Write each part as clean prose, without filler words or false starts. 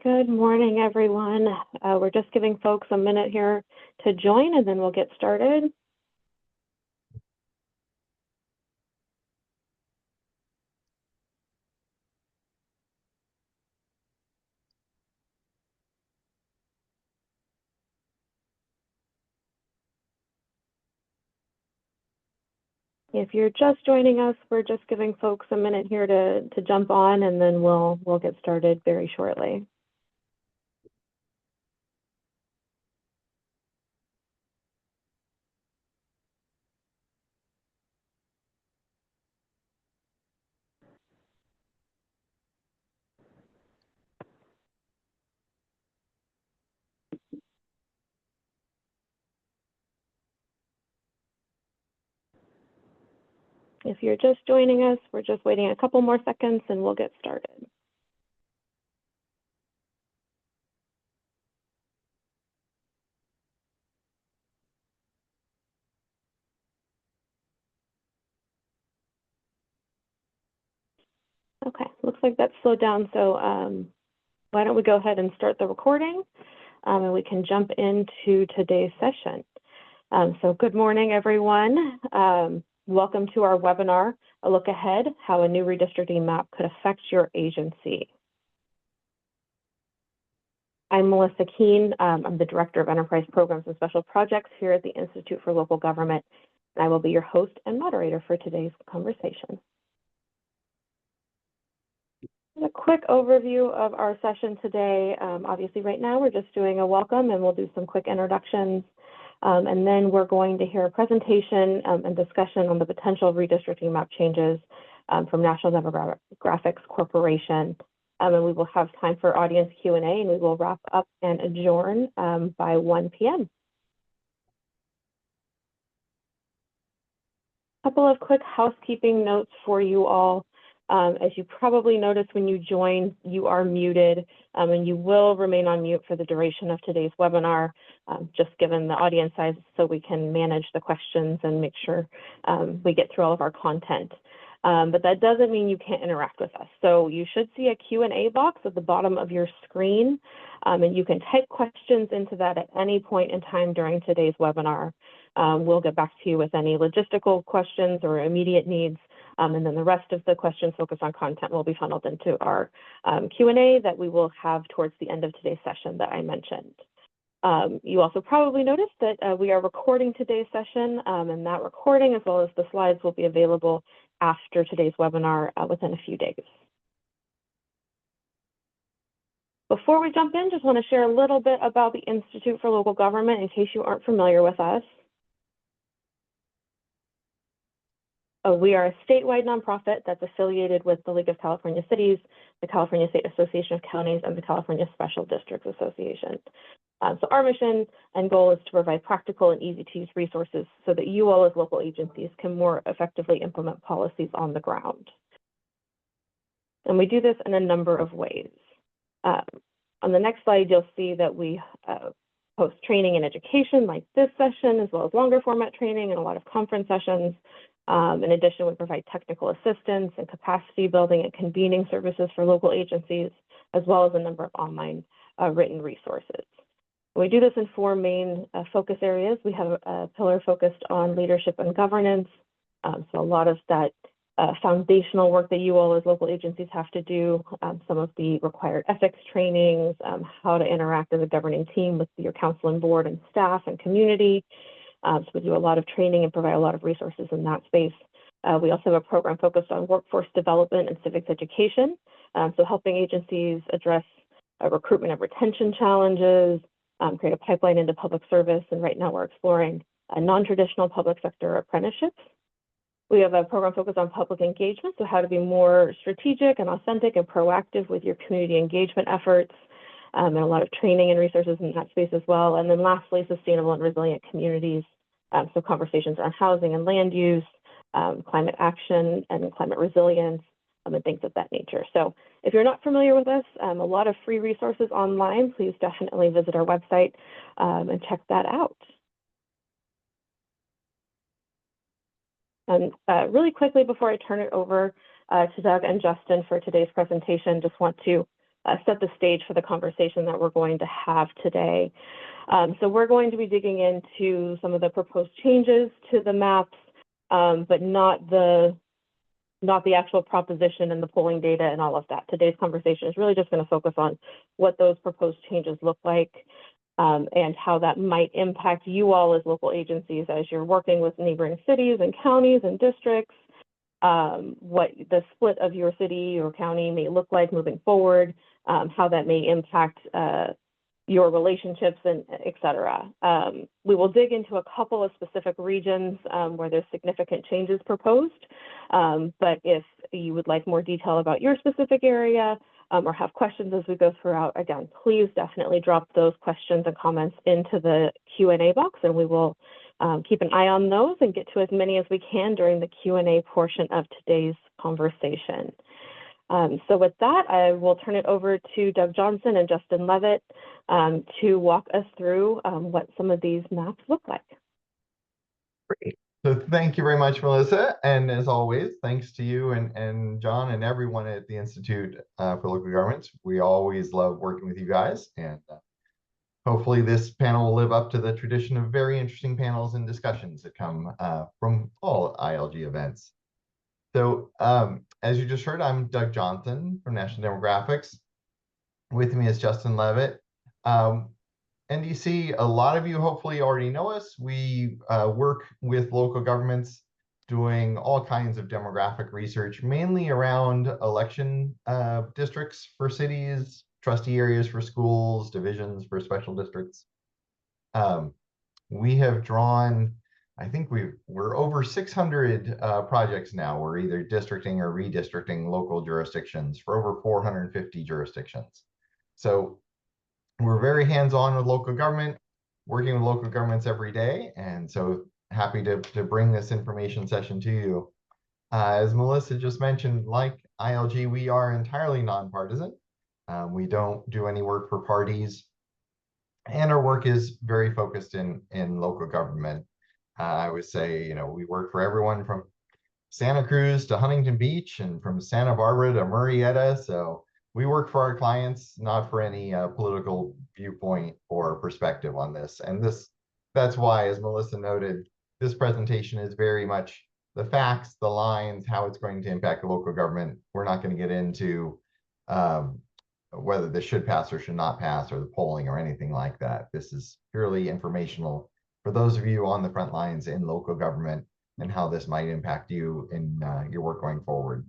Good morning, everyone. We're just giving folks a minute here to join, and then we'll get started. If you're just joining us, we're just giving folks a minute here to jump on, and then we'll get started very shortly. If you're just joining us, we're just waiting a couple more seconds and we'll get started. Okay, looks like that's slowed down, so why don't we go ahead and start the recording, and we can jump into today's session. So good morning, everyone. Welcome to our webinar, A Look Ahead, How a New Redistricting Map Could Affect Your Agency. I'm Melissa Keene. I'm the Director of Enterprise Programs and Special Projects here at the Institute for Local Government, and I will be your host and moderator for today's conversation. A quick overview of our session today. Obviously, right now we're just doing a welcome, and we'll do some quick introductions. And then we're going to hear a presentation and discussion on the potential redistricting map changes from National Demographics Corporation. And we will have time for audience Q&A, and we will wrap up and adjourn by 1 p.m. A couple of quick housekeeping notes for you all. As you probably noticed when you joined, you are muted, and you will remain on mute for the duration of today's webinar, just given the audience size, so we can manage the questions and make sure we get through all of our content. But that doesn't mean you can't interact with us. So you should see a Q&A box at the bottom of your screen, and you can type questions into that at any point in time during today's webinar. We'll get back to you with any logistical questions or immediate needs. And then the rest of the questions focused on content will be funneled into our Q&A that we will have towards the end of today's session that I mentioned. You also probably noticed that we are recording today's session, and that recording as well as the slides will be available after today's webinar within a few days. Before we jump in, just want to share a little bit about the Institute for Local Government in case you aren't familiar with us. We are a statewide nonprofit that's affiliated with the League of California Cities, the California State Association of Counties, and the California Special Districts Association. So our mission and goal is to provide practical and easy-to-use resources so that you all as local agencies can more effectively implement policies on the ground. And we do this in a number of ways. On the next slide, you'll see that we host training and education like this session, as well as longer format training and a lot of conference sessions. In addition, we provide technical assistance and capacity building and convening services for local agencies, as well as a number of online written resources. We do this in 4 main focus areas. We have a pillar focused on leadership and governance. So a lot of that foundational work that you all as local agencies have to do, some of the required ethics trainings, how to interact as a governing team with your council and board and staff and community. So we do a lot of training and provide a lot of resources in that space. We also have a program focused on workforce development and civics education. So helping agencies address recruitment and retention challenges, create a pipeline into public service. And right now we're exploring non-traditional public sector apprenticeships. We have a program focused on public engagement, so how to be more strategic and authentic and proactive with your community engagement efforts. And a lot of training and resources in that space as well. And then lastly, sustainable and resilient communities. So conversations around housing and land use, climate action and climate resilience, and things of that nature. So if you're not familiar with us, a lot of free resources online. Please definitely visit our website and check that out. And really quickly before I turn it over to Doug and Justin for today's presentation, just want to set the stage for the conversation that we're going to have today. So we're going to be digging into some of the proposed changes to the maps, but not the actual proposition and the polling data and all of that. Today's conversation is really just going to focus on what those proposed changes look like, and how that might impact you all as local agencies as you're working with neighboring cities and counties and districts, what the split of your city or county may look like moving forward, how that may impact your relationships, and et cetera. We will dig into a couple of specific regions where there's significant changes proposed, but if you would like more detail about your specific area, or have questions as we go throughout, again, please definitely drop those questions and comments into the Q&A box, and we will keep an eye on those and get to as many as we can during the Q&A portion of today's conversation. So with that, I will turn it over to Doug Johnson and Justin Levitt to walk us through what some of these maps look like. Great. So thank you very much, Melissa. And as always, thanks to you and John and everyone at the Institute for Local Governments. We always love working with you guys. And hopefully this panel will live up to the tradition of very interesting panels and discussions that come from all ILG events. So as you just heard, I'm Doug Johnson from National Demographics. With me is Justin Levitt. NDC, a lot of you hopefully already know us. We work with local governments doing all kinds of demographic research, mainly around election districts for cities, trustee areas for schools, divisions for special districts. We have drawn, I think we're over 600 projects now. We're either districting or redistricting local jurisdictions for over 450 jurisdictions. So we're very hands-on with local government, working with local governments every day, and so happy to bring this information session to you. As Melissa just mentioned, like ILG, we are entirely nonpartisan. We don't do any work for parties, and our work is very focused in local government. I would say, you know, we work for everyone from Santa Cruz to Huntington Beach and from Santa Barbara to Murrieta. So we work for our clients, not for any political viewpoint or perspective on this. And that's why, as Melissa noted, this presentation is very much the facts, the lines, how it's going to impact the local government. We're not going to get into whether this should pass or should not pass, or the polling or anything like that. This is purely informational for those of you on the front lines in local government and how this might impact you in your work going forward.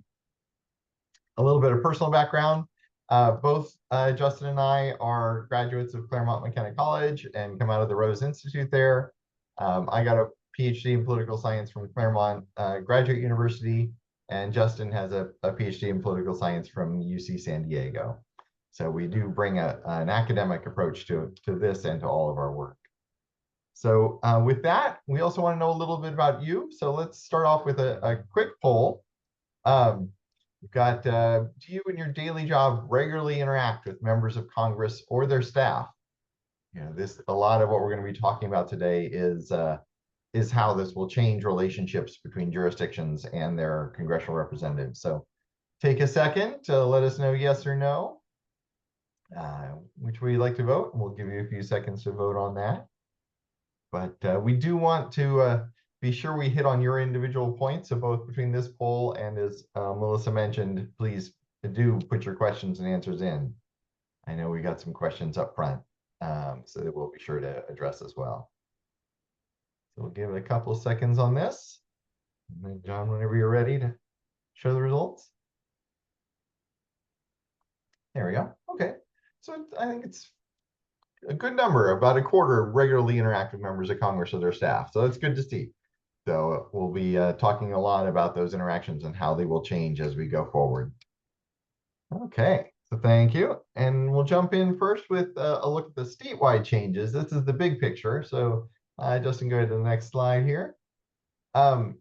A little bit of personal background. Both Justin and I are graduates of Claremont McKenna College and come out of the Rose Institute there. I got a PhD in political science from Claremont Graduate University, and Justin has a PhD in political science from UC San Diego. So we do bring an academic approach to this and to all of our work. So with that, we also want to know a little bit about you. So let's start off with a quick poll. We've got, do you in your daily job regularly interact with members of Congress or their staff? You know, a lot of what we're going to be talking about today is how this will change relationships between jurisdictions and their congressional representatives. So take a second to let us know yes or no, which way you'd like to vote, and we'll give you a few seconds to vote on that. But we do want to be sure we hit on your individual points. So both between this poll and, as Melissa mentioned, please do put your questions and answers in. I know we got some questions up front, so that we'll be sure to address as well. So we'll give it a couple of seconds on this. And then John, whenever you're ready to show the results. There we go. Okay. So I think it's a good number, about a quarter regularly interact with members of Congress or their staff. So that's good to see. So we'll be talking a lot about those interactions and how they will change as we go forward. Okay, so thank you. And we'll jump in first with a look at the statewide changes. This is the big picture. So Justin, go ahead to the next slide here. One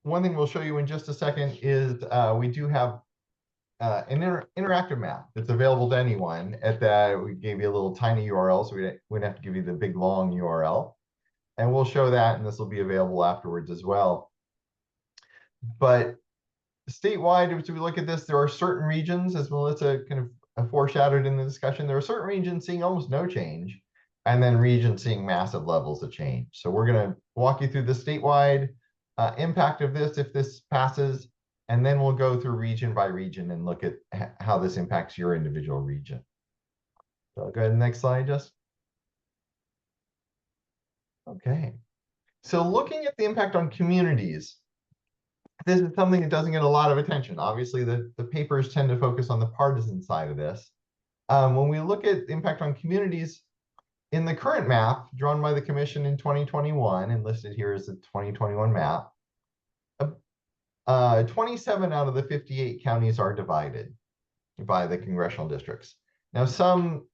thing we'll show you in just a second is we do have an interactive map that's available to anyone. At that, we gave you a little tiny URL, so we wouldn't have to give you the big long URL. And we'll show that, and this will be available afterwards as well. But statewide, as we look at this, there are certain regions, as Melissa kind foreshadowed in the discussion, there are certain regions seeing almost no change, and then regions seeing massive levels of change. So we're going to walk you through the statewide impact of this if this passes, and then we'll go through region by region and look at how this impacts your individual region. So go ahead, next slide, Jess. Okay. So looking at the impact on communities, this is something that doesn't get a lot of attention. Obviously, the papers tend to focus on the partisan side of this. When we look at impact on communities, in the current map drawn by the commission in 2021 and listed here as the 2021 map, 27 out of the 58 counties are divided by the congressional districts. Now, some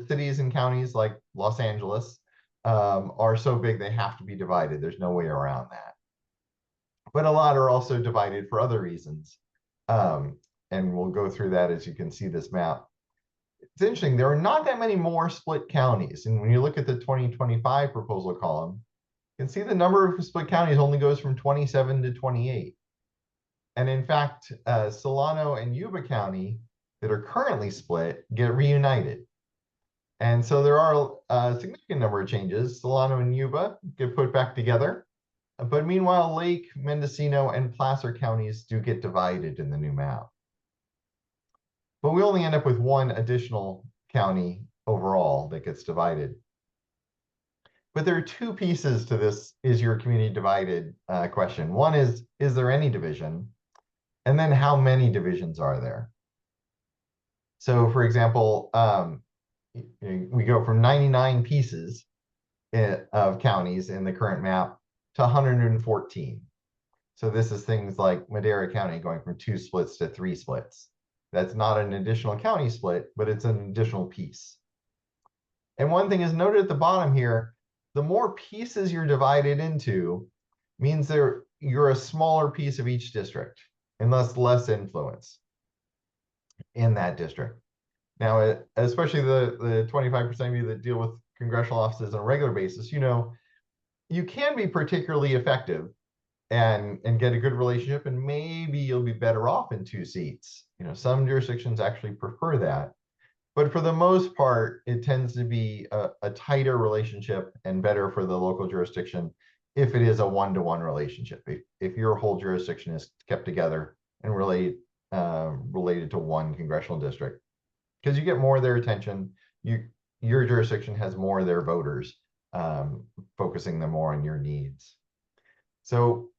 cities and counties like Los Angeles are so big they have to be divided. There's no way around that. But a lot are also divided for other reasons. And we'll go through that as you can see this map. It's interesting, there are not that many more split counties. And when you look at the 2025 proposal column, you can see the number of split counties only goes from 27 to 28. And in fact, Solano and Yuba County that are currently split get reunited. And so there are a significant number of changes. Solano and Yuba get put back together. But meanwhile, Lake, Mendocino, and Placer counties do get divided in the new map. But we only end up with one additional county overall that gets divided. But there are two pieces to this, is your community divided question. One is there any division? And then how many divisions are there? So for example, we go from 99 pieces of counties in the current map to 114. So this is things like Madera County going from 2 splits to 3 splits. That's not an additional county split, but it's an additional piece. And one thing is noted at the bottom here, the more pieces you're divided into means you're a smaller piece of each district and thus less influence in that district. Now, especially the 25% of you that deal with congressional offices on a regular basis, you know, you can be particularly effective and get a good relationship, and maybe you'll be better off in 2 seats. You know, some jurisdictions actually prefer that. But for the most part, it tends to be a tighter relationship and better for the local jurisdiction if it is a one-to-one relationship. If your whole jurisdiction is kept together and related to one congressional district, because you get more of their attention, your jurisdiction has more of their voters, focusing them more on your needs. So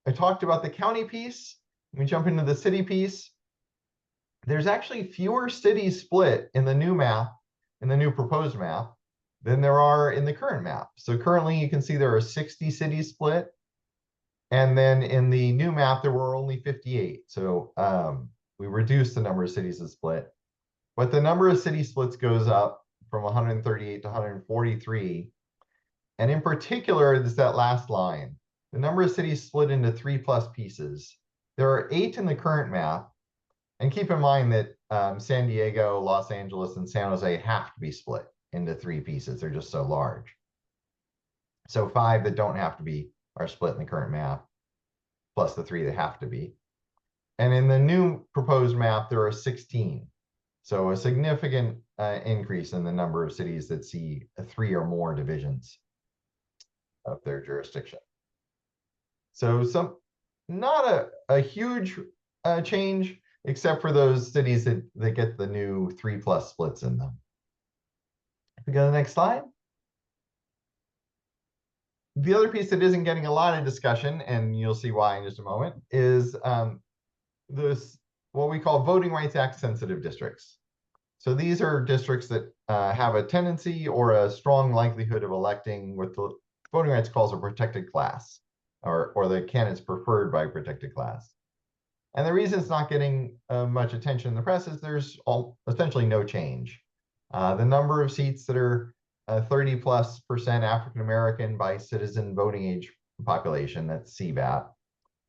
I talked about the county piece. Let me jump into the city piece. There's actually fewer cities split in the new map, in the new proposed map, than there are in the current map. So currently you can see there are 60 cities split. And then in the new map, there were only 58. So we reduced the number of cities that split. But the number of city splits goes up from 138 to 143. And in particular, is that last line. The number of cities split into 3+ pieces. There are 8 in the current map. And keep in mind that San Diego, Los Angeles, and San Jose have to be split into 3 pieces. They're just so large. So 5 that don't have to be are split in the current map, plus the 3 that have to be. And in the new proposed map, there are 16. So a significant increase in the number of cities that see 3 or more divisions of their jurisdiction. So not a huge change, except for those cities that get the new 3+ splits in them. If we go to the next slide. The other piece that isn't getting a lot of discussion, and you'll see why in just a moment, is what we call Voting Rights Act sensitive districts. So these are districts that have a tendency or a strong likelihood of electing what the voting rights calls a protected class, or the candidates preferred by a protected class. And the reason it's not getting much attention in the press is there's essentially no change. The number of seats that are 30+% African-American by citizen voting age population, that's CBAP,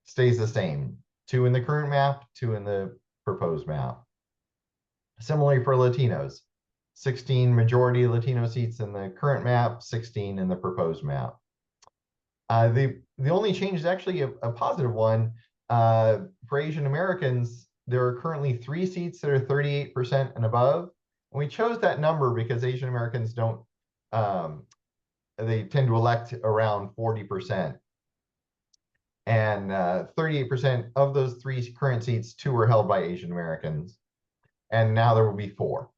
stays the same. 2 in the current map, 2 in the proposed map. Similarly for Latinos, 16 majority Latino seats in the current map, 16 in the proposed map. The only change is actually a positive one. For Asian Americans, there are currently 3 seats that are 38% and above. And we chose that number because Asian Americans don't, they tend to elect around 40%. And 38% of those 3 current seats, 2 are held by Asian Americans. And now there will be 4.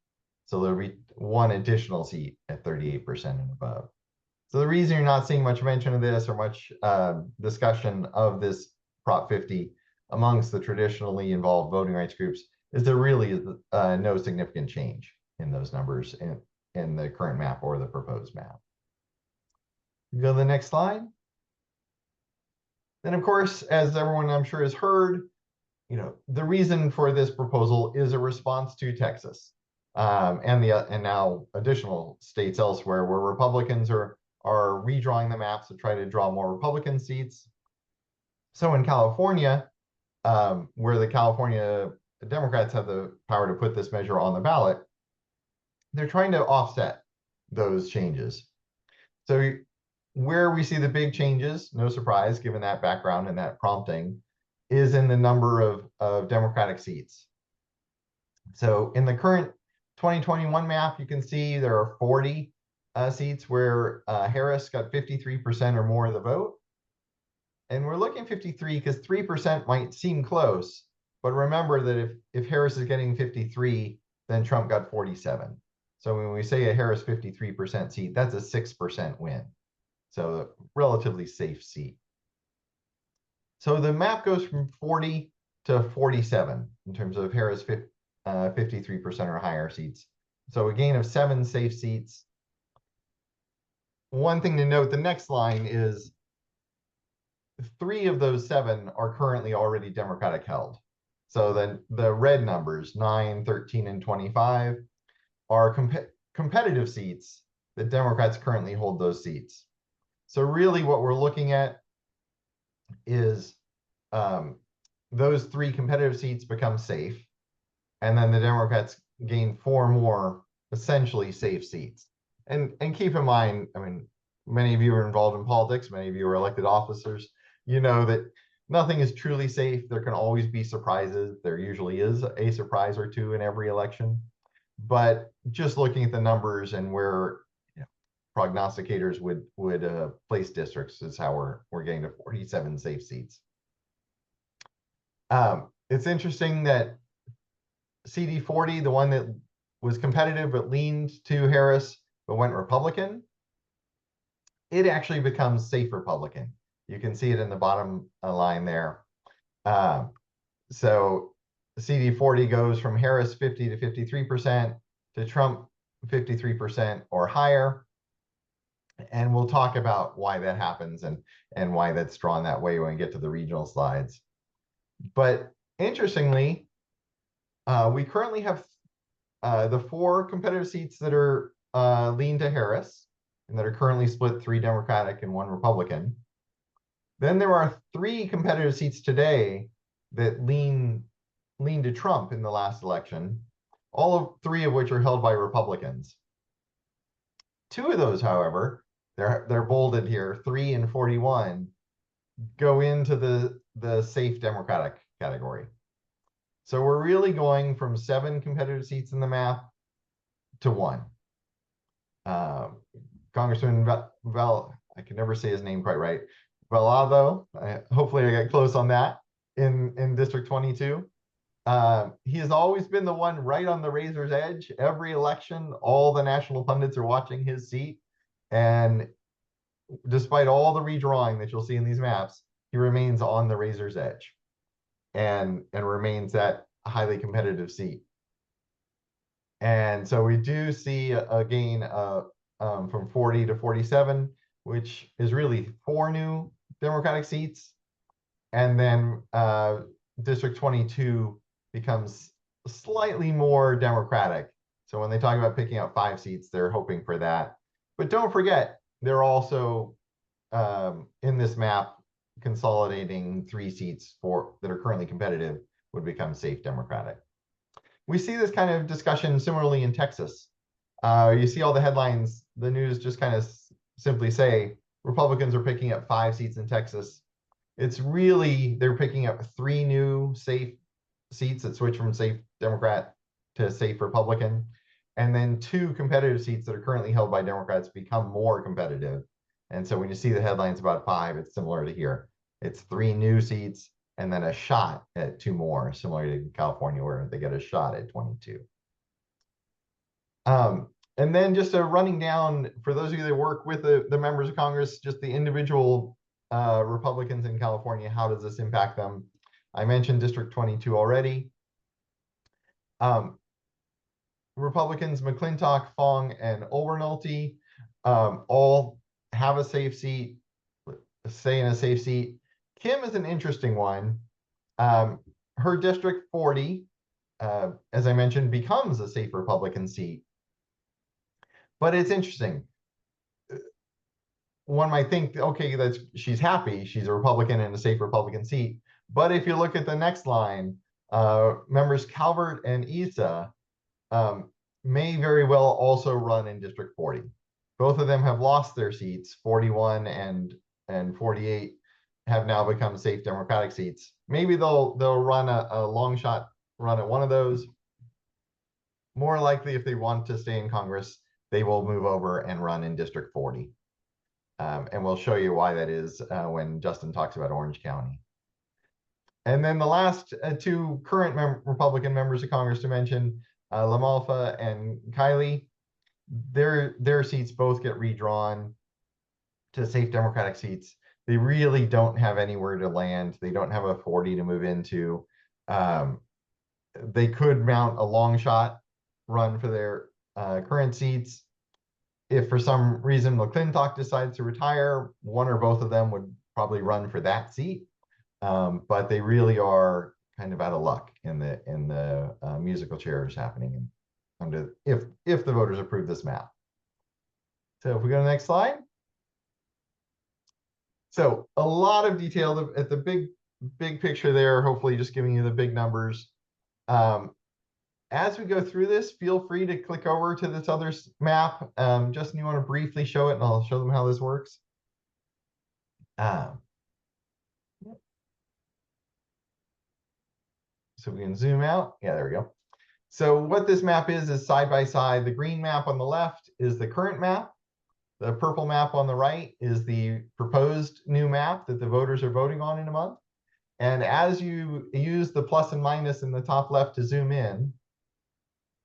So there'll be 1 additional seat at 38% and above. So the reason you're not seeing much mention of this or much discussion of this Prop 50 amongst the traditionally involved voting rights groups is there really is no significant change in those numbers in the current map or the proposed map. Go to the next slide. Then, of course, as everyone I'm sure has heard, you know, the reason for this proposal is a response to Texas and now additional states elsewhere where Republicans are redrawing the maps to try to draw more Republican seats. So in California, where the California Democrats have the power to put this measure on the ballot, they're trying to offset those changes. So where we see the big changes, no surprise, given that background and that prompting, is in the number of Democratic seats. So in the current 2021 map, you can see there are 40 seats where Harris got 53% or more of the vote. And we're looking at 53 because 3% might seem close, but remember that if Harris is getting 53, then Trump got 47. So when we say a Harris 53% seat, that's a 6% win. So a relatively safe seat. So the map goes from 40 to 47 in terms of Harris 53% or higher seats. So a gain of 7 safe seats. One thing to note, the next line is 3 of those 7 are currently already Democratic held. So then the red numbers, 9, 13, and 25, are competitive seats that Democrats currently hold those seats. So really what we're looking at is those 3 competitive seats become safe, and then the Democrats gain 4 more essentially safe seats. And keep in mind, I mean, many of you are involved in politics, many of you are elected officers, you know that nothing is truly safe. There can always be surprises. There usually is a surprise or 2 in every election. But just looking at the numbers and where prognosticators would place districts is how we're getting to 47 safe seats. It's interesting that CD40, the one that was competitive but leaned to Harris but went Republican, it actually becomes safe Republican. You can see it in the bottom line there. So CD40 goes from Harris 50 to 53% to Trump 53% or higher. And we'll talk about why that happens and why that's drawn that way when we get to the regional slides. But interestingly, we currently have the 4 competitive seats that are lean to Harris and that are currently split 3 Democratic and 1 Republican. Then there are 3 competitive seats today that lean to Trump in the last election, all of 3 of which are held by Republicans. 2 of those, however, they're bolded here, 3 and 41, go into the safe Democratic category. So we're really going from 7 competitive seats in the map to 1. Congressman I can never say his name quite right, Valado, hopefully I got close on that, in District 22. He has always been the one right on the razor's edge. Every election, all the national pundits are watching his seat. And despite all the redrawing that you'll see in these maps, he remains on the razor's edge and remains that highly competitive seat. And so we do see a gain from 40 to 47, which is really 4 new Democratic seats. And then District 22 becomes slightly more Democratic. So when they talk about picking out 5 seats, they're hoping for that. But don't forget, they're also in this map consolidating 3 seats that are currently competitive would become safe Democratic. We see this kind of discussion similarly in Texas. You see all the headlines, the news just kind of simply say Republicans are picking up 5 seats in Texas. It's really, they're picking up 3 new safe seats that switch from safe Democrat to safe Republican. And then 2 competitive seats that are currently held by Democrats become more competitive. And so when you see the headlines about 5, it's similar to here. It's 3 new seats and then a shot at 2 more, similar to California, where they get a shot at 22. And then just a running down, for those of you that work with the members of Congress, just the individual Republicans in California, how does this impact them? I mentioned District 22 already. Republicans McClintock, Fong, and Obernolte all have a safe seat, stay in a safe seat. Kim is an interesting one. Her District 40, as I mentioned, becomes a safe Republican seat. But it's interesting. One might think, okay, she's happy. She's a Republican in a safe Republican seat. But if you look at the next line, members Calvert and Issa may very well also run in District 40. Both of them have lost their seats. 41 and 48 have now become safe Democratic seats. Maybe they'll run a long shot run at one of those. More likely, if they want to stay in Congress, they will move over and run in District 40. And we'll show you why that is when Justin talks about Orange County. And then the last 2 current Republican members of Congress to mention, LaMalfa and Kiley, their seats both get redrawn to safe Democratic seats. They really don't have anywhere to land. They don't have a 40 to move into. They could mount a long shot run for their current seats. If for some reason McClintock decides to retire, one or both of them would probably run for that seat. But they really are kind of out of luck in the musical chairs happening under if the voters approve this map. So if we go to the next slide. So a lot of detail at the big picture there, hopefully just giving you the big numbers. As we go through this, feel free to click over to this other map. Justin, you want to briefly show it and I'll show them how this works. So we can zoom out. Yeah, there we go. So what this map is side by side. The green map on the left is the current map. The purple map on the right is the proposed new map that the voters are voting on in a month. And as you use the plus and minus in the top left to zoom in,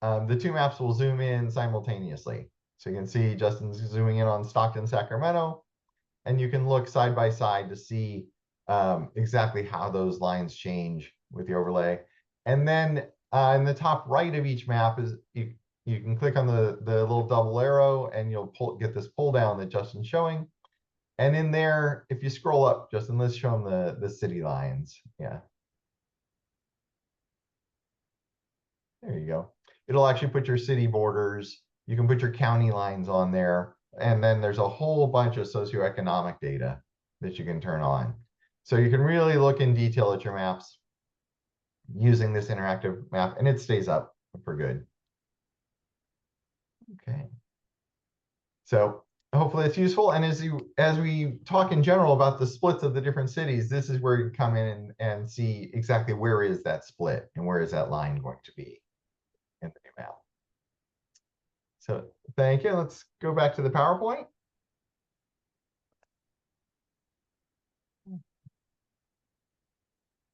the 2 maps will zoom in simultaneously. So you can see Justin's zooming in on Stockton, Sacramento, and you can look side by side to see exactly how those lines change with the overlay. And then in the top right of each map is you can click on the little double arrow and you'll get this pull down that Justin's showing. And in there, if you scroll up, Justin, let's show them the city lines. Yeah. There you go. It'll actually put your city borders. You can put your county lines on there. And then there's a whole bunch of socioeconomic data that you can turn on. So you can really look in detail at your maps using this interactive map, and it stays up for good. Okay. So hopefully it's useful. And as we talk in general about the splits of the different cities, this is where you come in and see exactly where is that split and where is that line going to be in the new map. So thank you. Let's go back to the PowerPoint.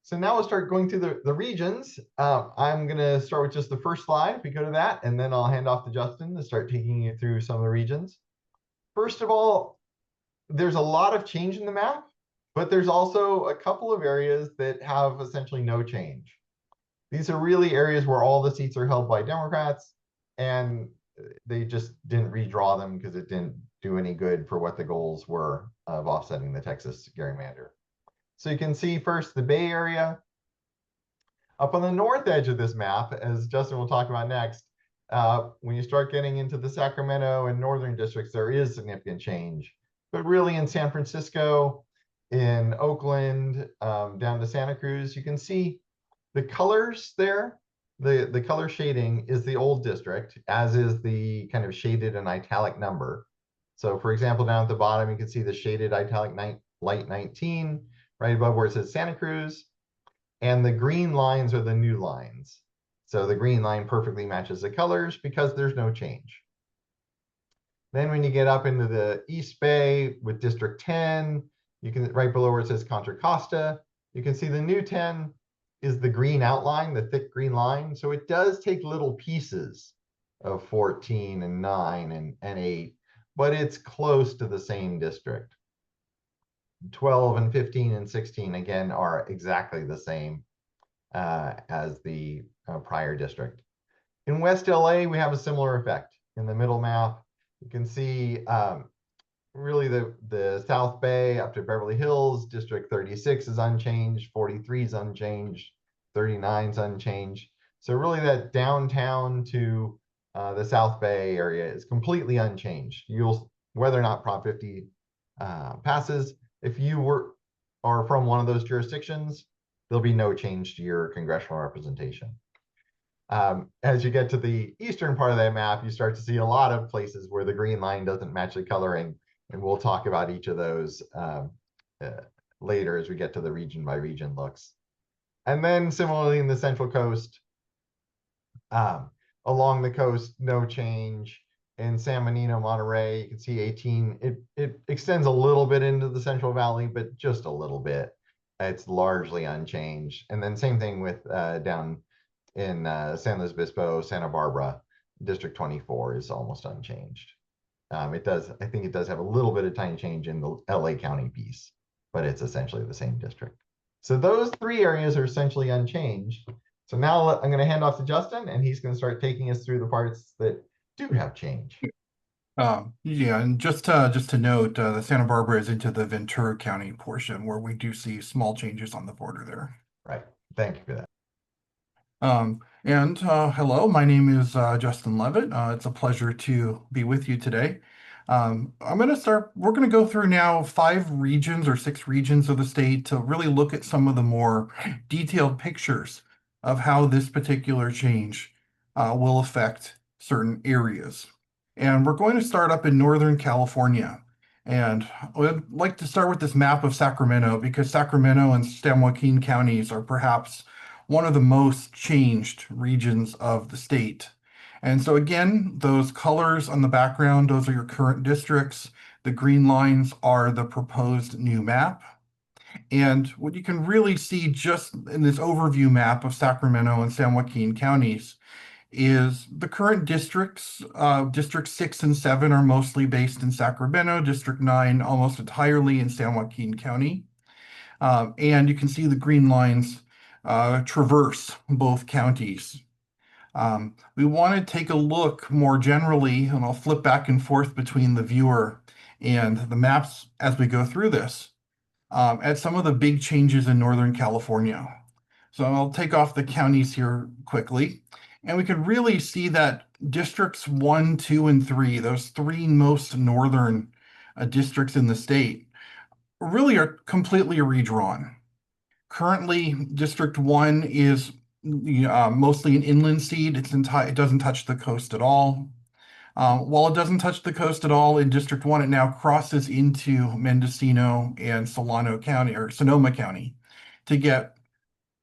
So now we'll start going through the regions. I'm going to start with just the first slide, if we go to that, and then I'll hand off to Justin to start taking you through some of the regions. First of all, there's a lot of change in the map, but there's also a couple of areas that have essentially no change. These are really areas where all the seats are held by Democrats, and they just didn't redraw them because it didn't do any good for what the goals were of offsetting the Texas gerrymander. So you can see first the Bay Area. Up on the north edge of this map, as Justin will talk about next, when you start getting into the Sacramento and northern districts, there is significant change. But really in San Francisco, in Oakland, down to Santa Cruz, you can see the colors there. The color shading is the old district, as is the kind of shaded and italic number. So for example, down at the bottom, you can see the shaded italic light 19, right above where it says Santa Cruz. and the green lines are the new lines. So the green line perfectly matches the colors because there's no change. Then when you get up into the East Bay with District 10, you can, right below where it says Contra Costa, you can see the new 10 is the green outline, the thick green line. So it does take little pieces of 14 and 9 and 8, but it's close to the same district. 12 and 15 and 16, again, are exactly the same as the prior district. In West LA, we have a similar effect. In the middle map, you can see really the South Bay up to Beverly Hills, District 36 is unchanged, 43 is unchanged, 39 is unchanged. So really that downtown to the South Bay area is completely unchanged. Whether or not Prop 50 passes, if you are from one of those jurisdictions, there'll be no change to your congressional representation. As you get to the eastern part of that map, you start to see a lot of places where the green line doesn't match the coloring, and we'll talk about each of those later as we get to the region by region looks. And then similarly in the Central Coast, along the coast, no change. In San Benito, Monterey, you can see 18. It extends a little bit into the Central Valley, but just a little bit. It's largely unchanged. And then same thing with down in San Luis Obispo, Santa Barbara, District 24 is almost unchanged. I think it does have a little bit of tiny change in the LA County piece, but it's essentially the same district. So those three areas are essentially unchanged. So now I'm going to hand off to Justin, and he's going to start taking us through the parts that do have change. Yeah, and just to note, the Santa Barbara is into the Ventura County portion where we do see small changes on the border there. Right. Thank you for that. Hello, my name is Justin Levitt. It's a pleasure to be with you today. We're going to go through now 5 regions or 6 regions of the state to really look at some of the more detailed pictures of how this particular change will affect certain areas. And we're going to start up in Northern California. And I'd like to start with this map of Sacramento because Sacramento and San Joaquin counties are perhaps one of the most changed regions of the state. And so again, those colors on the background, those are your current districts. The green lines are the proposed new map. And what you can really see just in this overview map of Sacramento and San Joaquin counties is the current districts. District 6 and 7 are mostly based in Sacramento, District 9 almost entirely in San Joaquin County. And you can see the green lines traverse both counties. We want to take a look more generally, and I'll flip back and forth between the viewer and the maps as we go through this, at some of the big changes in Northern California. So I'll take off the counties here quickly, and we can really see that districts 1, 2, and 3, those 3 most northern districts in the state, really are completely redrawn. Currently, District 1 is mostly an inland seed. It doesn't touch the coast at all. While it doesn't touch the coast at all in District 1, it now crosses into Mendocino and Solano County or Sonoma County to get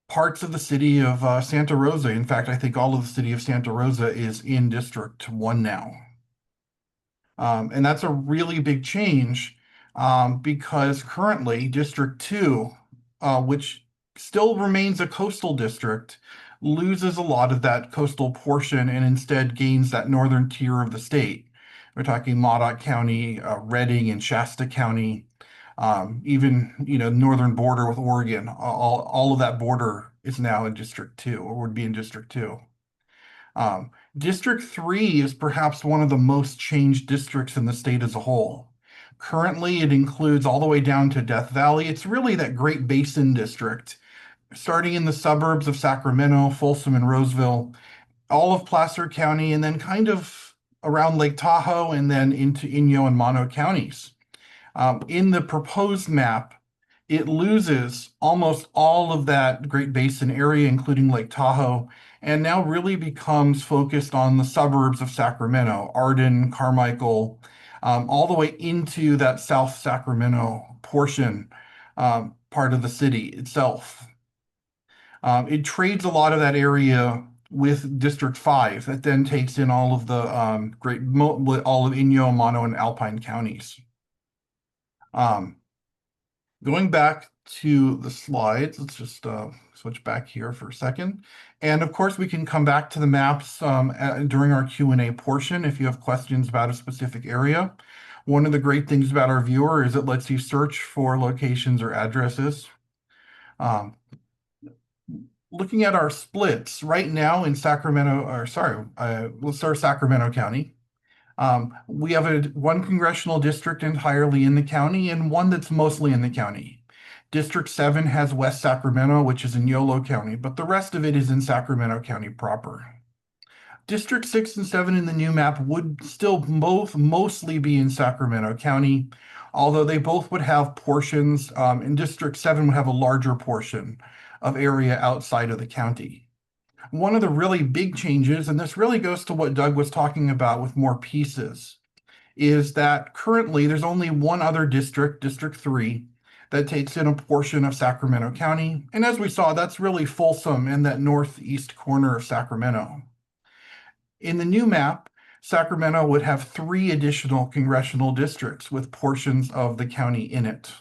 parts of the city of Santa Rosa. In fact, I think all of the city of Santa Rosa is in District 1 now. And that's a really big change because currently District 2, which still remains a coastal district, loses a lot of that coastal portion and instead gains that northern tier of the state. We're talking Modoc County, Redding, and Shasta County, even northern border with Oregon. All of that border is now in District 2 or would be in District 2. District 3 is perhaps one of the most changed districts in the state as a whole. Currently, it includes all the way down to Death Valley. It's really that Great Basin district, starting in the suburbs of Sacramento, Folsom, and Roseville, all of Placer County, and then kind of around Lake Tahoe, and then into Inyo and Mono counties. In the proposed map, it loses almost all of that Great Basin area, including Lake Tahoe, and now really becomes focused on the suburbs of Sacramento, Arden, Carmichael, all the way into that South Sacramento portion, part of the city itself. It trades a lot of that area with District 5 that then takes in all of the all of Inyo, Mono, and Alpine counties. Going back to the slides, let's just switch back here for a second. And of course, we can come back to the maps during our Q&A portion if you have questions about a specific area. One of the great things about our viewer is it lets you search for locations or addresses. Looking at our splits right now in Sacramento, or sorry, let's start Sacramento County. We have one congressional district entirely in the county and one that's mostly in the county. District 7 has West Sacramento, which is in Yolo County, but the rest of it is in Sacramento County proper. District 6 and 7 in the new map would still both mostly be in Sacramento County, although they both would have portions, and District 7 would have a larger portion of area outside of the county. One of the really big changes, and this really goes to what Doug was talking about with more pieces, is that currently there's only one other district, District 3, that takes in a portion of Sacramento County. And as we saw, that's really Folsom in that northeast corner of Sacramento. In the new map, Sacramento would have 3 additional congressional districts with portions of the county in it.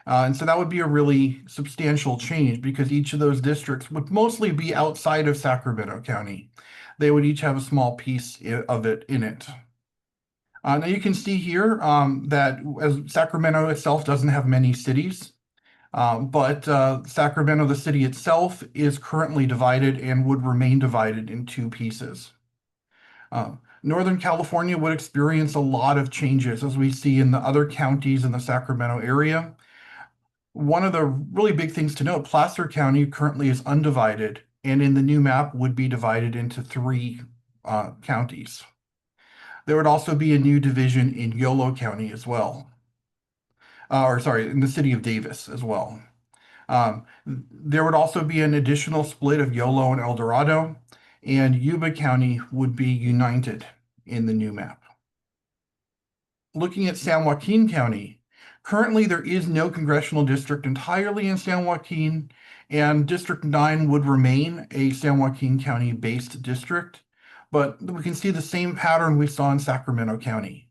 And so that would be a really substantial change because each of those districts would mostly be outside of Sacramento County. They would each have a small piece of it in it. Now you can see here that as Sacramento itself doesn't have many cities, but Sacramento, the city itself, is currently divided and would remain divided in 2 pieces. Northern California would experience a lot of changes as we see in the other counties in the Sacramento area. One of the really big things to note, Placer County currently is undivided, and in the new map would be divided into 3 counties. There would also be a new division in Yolo County as well. In the city of Davis as well. There would also be an additional split of Yolo and El Dorado, and Yuba County would be united in the new map. Looking at San Joaquin County, currently there is no congressional district entirely in San Joaquin, and District 9 would remain a San Joaquin County-based district, but we can see the same pattern we saw in Sacramento County.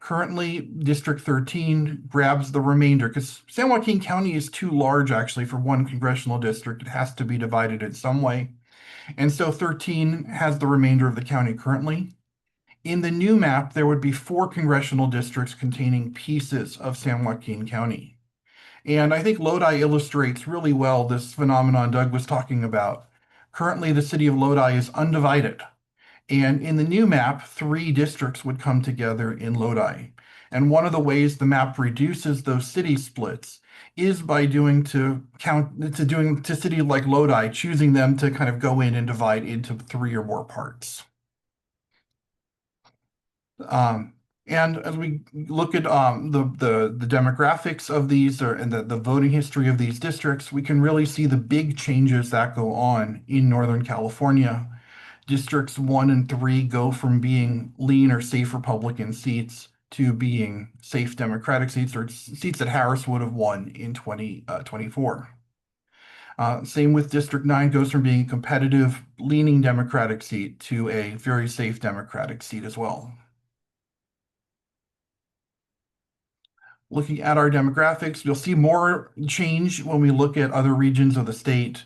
Currently, District 13 grabs the remainder because San Joaquin County is too large actually for one congressional district. It has to be divided in some way. And so 13 has the remainder of the county currently. In the new map, there would be 4 congressional districts containing pieces of San Joaquin County. And I think Lodi illustrates really well this phenomenon Doug was talking about. Currently, the city of Lodi is undivided. And in the new map, 3 districts would come together in Lodi. And one of the ways the map reduces those city splits is by doing to city like Lodi, choosing them to kind of go in and divide into 3 or more parts. And as we look at the demographics of these and the voting history of these districts, we can really see the big changes that go on in Northern California. Districts 1 and 3 go from being lean or safe Republican seats to being safe Democratic seats or seats that Harris would have won in 2024. Same with District 9 goes from being a competitive, leaning Democratic seat to a very safe Democratic seat as well. Looking at our demographics, you'll see more change when we look at other regions of the state.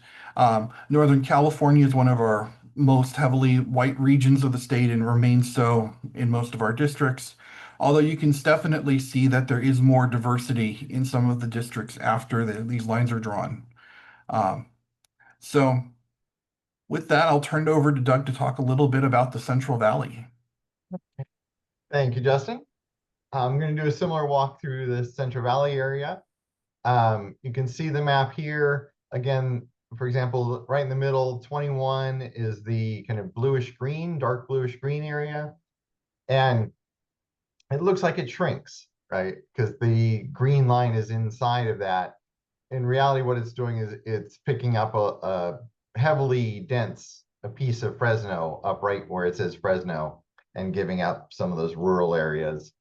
Northern California is one of our most heavily white regions of the state and remains so in most of our districts. Although you can definitely see that there is more diversity in some of the districts after these lines are drawn. So with that, I'll turn it over to Doug to talk a little bit about the Central Valley. Thank you, Justin. I'm going to do a similar walk through the Central Valley area. You can see the map here. Again, for example, right in the middle, 21 is the kind of bluish green, dark bluish green area. And it looks like it shrinks, right? Because the green line is inside of that. In reality, what it's doing is it's picking up a heavily dense piece of Fresno up right where it says Fresno and giving up some of those rural areas.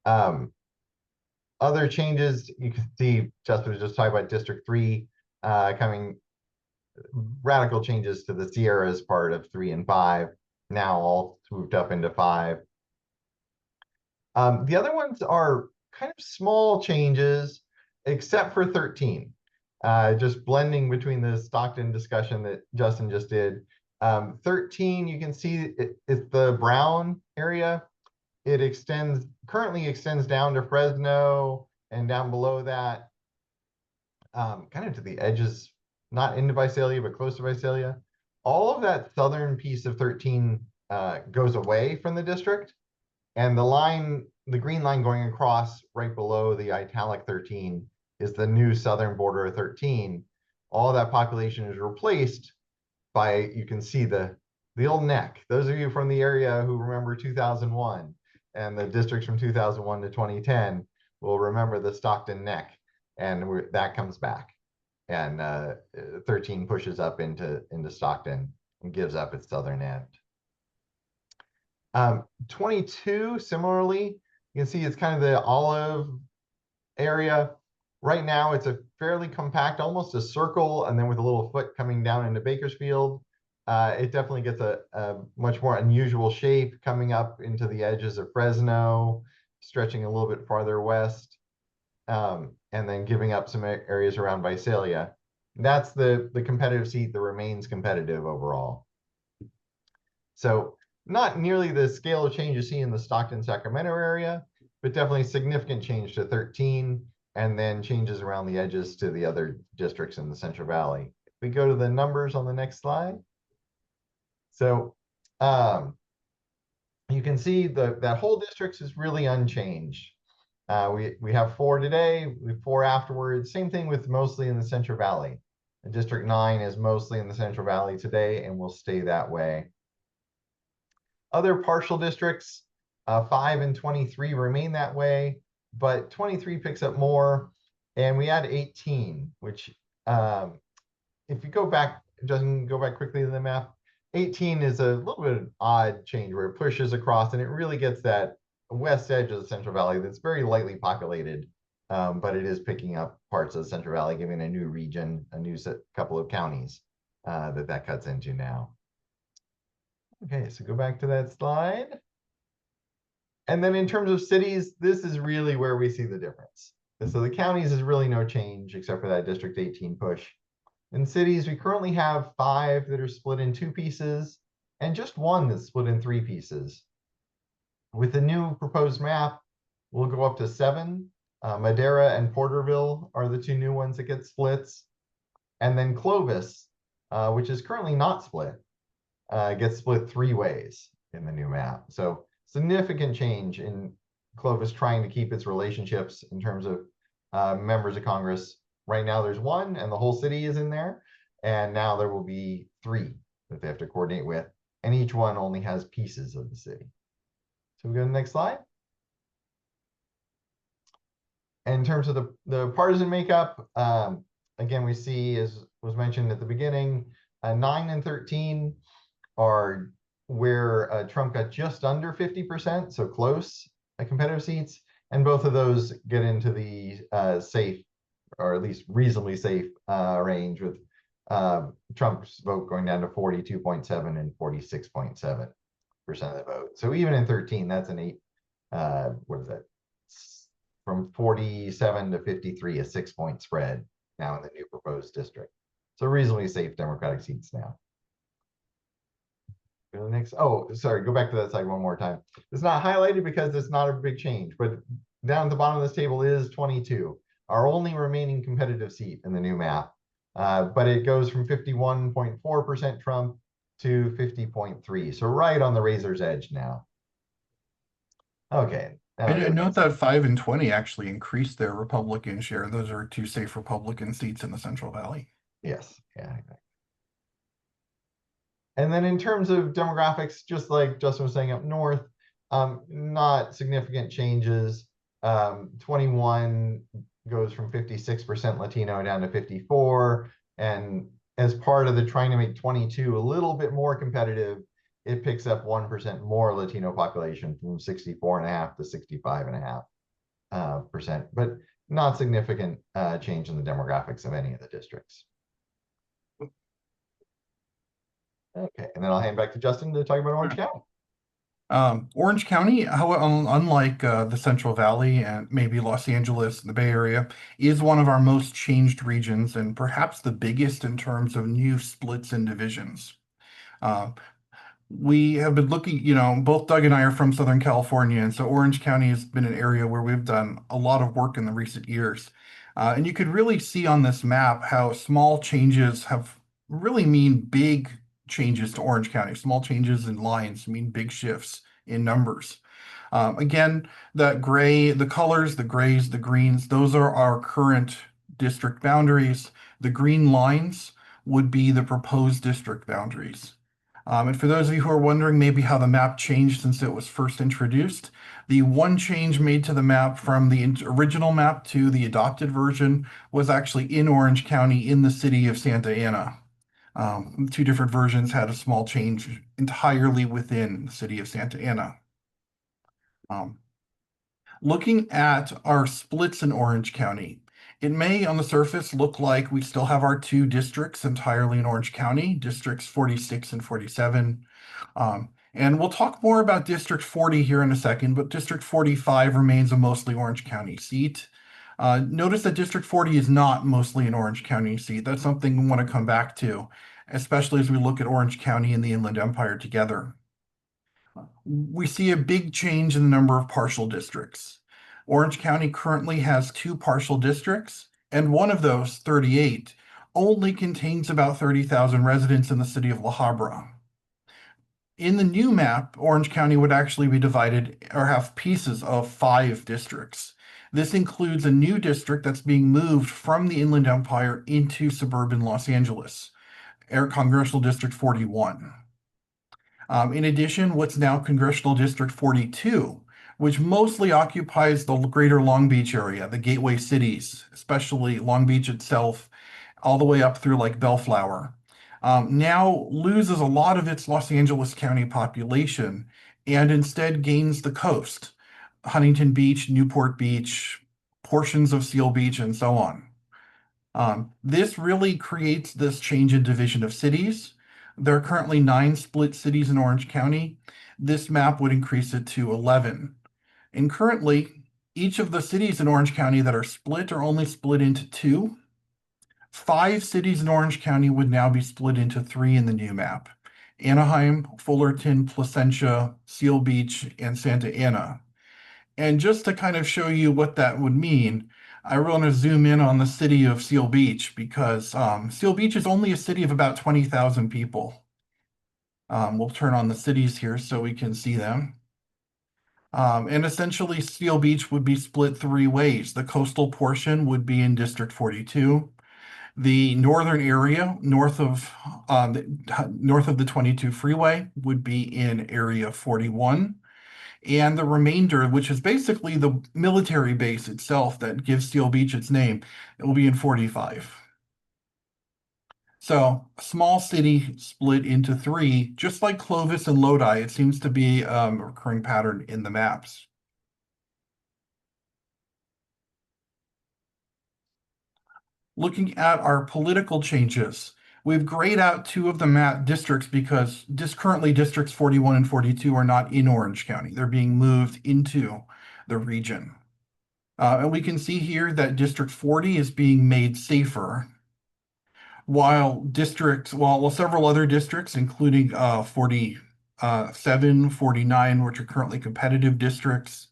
Other changes, you can see Justin was just talking about District 3 coming radical changes to the Sierras part of 3 and 5, now all swooped up into 5. The other ones are kind of small changes, except for 13. Just blending between the Stockton discussion that Justin just did. 13, you can see it's the brown area. It currently extends down to Fresno, and down below that, kind of to the edges, not into Visalia, but close to Visalia. All of that southern piece of 13 goes away from the district. And the green line going across right below the italic 13 is the new southern border of 13. All that population is replaced by, you can see the old neck. Those of you from the area who remember 2001 and the districts from 2001 to 2010 will remember the Stockton neck, and that comes back. And 13 pushes up into Stockton and gives up its southern end. 22, similarly, you can see it's kind of the olive area. Right now, it's a fairly compact, almost a circle, and then with a little foot coming down into Bakersfield. It definitely gets a much more unusual shape coming up into the edges of Fresno, stretching a little bit farther west, and then giving up some areas around Visalia. That's the competitive seat that remains competitive overall. So not nearly the scale of change you see in the Stockton-Sacramento area, but definitely significant change to 13, and then changes around the edges to the other districts in the Central Valley. If we go to the numbers on the next slide. So you can see that whole district is really unchanged. We have 4 today, we have 4 afterwards. Same thing with mostly in the Central Valley. And District 9 is mostly in the Central Valley today and will stay that way. Other partial districts, 5 and 23 remain that way, but 23 picks up more, and we add 18, which if you go back, Justin, go back quickly to the map, 18 is a little bit of an odd change where it pushes across and it really gets that west edge of the Central Valley that's very lightly populated, but it is picking up parts of the Central Valley, giving a new region, a new couple of counties that cuts into now. Okay, so go back to that slide. And then in terms of cities, this is really where we see the difference. And so the counties is really no change except for that District 18 push. In cities, we currently have 5 that are split in 2 pieces and just 1 that's split in 3 pieces. With the new proposed map, we'll go up to 7. Madera and Porterville are the 2 new ones that get splits. And then Clovis, which is currently not split, gets split 3 ways in the new map. So significant change in Clovis trying to keep its relationships in terms of members of Congress. Right now there's 1 and the whole city is in there. And now there will be 3 that they have to coordinate with. And each one only has pieces of the city. So we go to the next slide. In terms of the partisan makeup, again, we see, as was mentioned at the beginning, 9 and 13 are where Trump got just under 50%, so close competitive seats. And both of those get into the safe, or at least reasonably safe range, with Trump's vote going down to 42.7 and 46.7% of the vote. So even in 13, that's an 8, what is that? From 47 to 53, a 6-point spread now in the new proposed district. So reasonably safe Democratic seats now. Go to the next. Oh, sorry, go back to that slide one more time. It's not highlighted because it's not a big change, but down at the bottom of this table is 22, our only remaining competitive seat in the new map. But it goes from 51.4% Trump to 50.3%. So right on the razor's edge now. Okay. I note that 5 and 20 actually increased their Republican share. Those are 2 safe Republican seats in the Central Valley. Yes. Yeah. Exactly. And then in terms of demographics, just like Justin was saying up north, not significant changes. 21 goes from 56% Latino down to 54%. And as part of the trying to make 22 a little bit more competitive, it picks up 1% more Latino population from 64.5% to 65.5%, but not significant change in the demographics of any of the districts. Okay, and then I'll hand back to Justin to talk about Orange County. Orange County, unlike the Central Valley and maybe Los Angeles, the Bay Area, is one of our most changed regions and perhaps the biggest in terms of new splits and divisions. We have been looking, both Doug and I are from Southern California, and so Orange County has been an area where we've done a lot of work in the recent years. And you could really see on this map how small changes have really mean big changes to Orange County. Small changes in lines mean big shifts in numbers. Again, that gray, the colors, the grays, the greens, those are our current district boundaries. The green lines would be the proposed district boundaries. And for those of you who are wondering maybe how the map changed since it was first introduced, the one change made to the map from the original map to the adopted version was actually in Orange County in the city of Santa Ana. Two different versions had a small change entirely within the city of Santa Ana. Looking at our splits in Orange County, it may on the surface look like we still have our two districts entirely in Orange County, districts 46 and 47. And we'll talk more about District 40 here in a second, but District 45 remains a mostly Orange County seat. Notice that District 40 is not mostly an Orange County seat. That's something we want to come back to, especially as we look at Orange County and the Inland Empire together. We see a big change in the number of partial districts. Orange County currently has two partial districts, and one of those, 38, only contains about 30,000 residents in the city of La Habra. In the new map, Orange County would actually be divided or have pieces of 5 districts. This includes a new district that's being moved from the Inland Empire into suburban Los Angeles, Congressional District 41. In addition, what's now Congressional District 42, which mostly occupies the greater Long Beach area, the gateway cities, especially Long Beach itself, all the way up through like Bellflower, now loses a lot of its Los Angeles County population and instead gains the coast, Huntington Beach, Newport Beach, portions of Seal Beach, and so on. This really creates this change in division of cities. There are currently 9 split cities in Orange County. This map would increase it to 11. And currently, each of the cities in Orange County that are split are only split into 2. 5 cities in Orange County would now be split into 3 in the new map: Anaheim, Fullerton, Placentia, Seal Beach, and Santa Ana. And just to kind of show you what that would mean, I want to zoom in on the city of Seal Beach because Seal Beach is only a city of about 20,000 people. We'll turn on the cities here so we can see them. And essentially, Seal Beach would be split 3 ways. The coastal portion would be in District 42. The northern area, north of the 22 freeway, would be in Area 41. And the remainder, which is basically the military base itself that gives Seal Beach its name, it will be in 45. So a small city split into 3, just like Clovis and Lodi. It seems to be a recurring pattern in the maps. Looking at our political changes, we've grayed out 2 of the map districts because currently districts 41 and 42 are not in Orange County. They're being moved into the region. And we can see here that District 40 is being made safer, while several other districts, including 47, 49, which are currently competitive districts,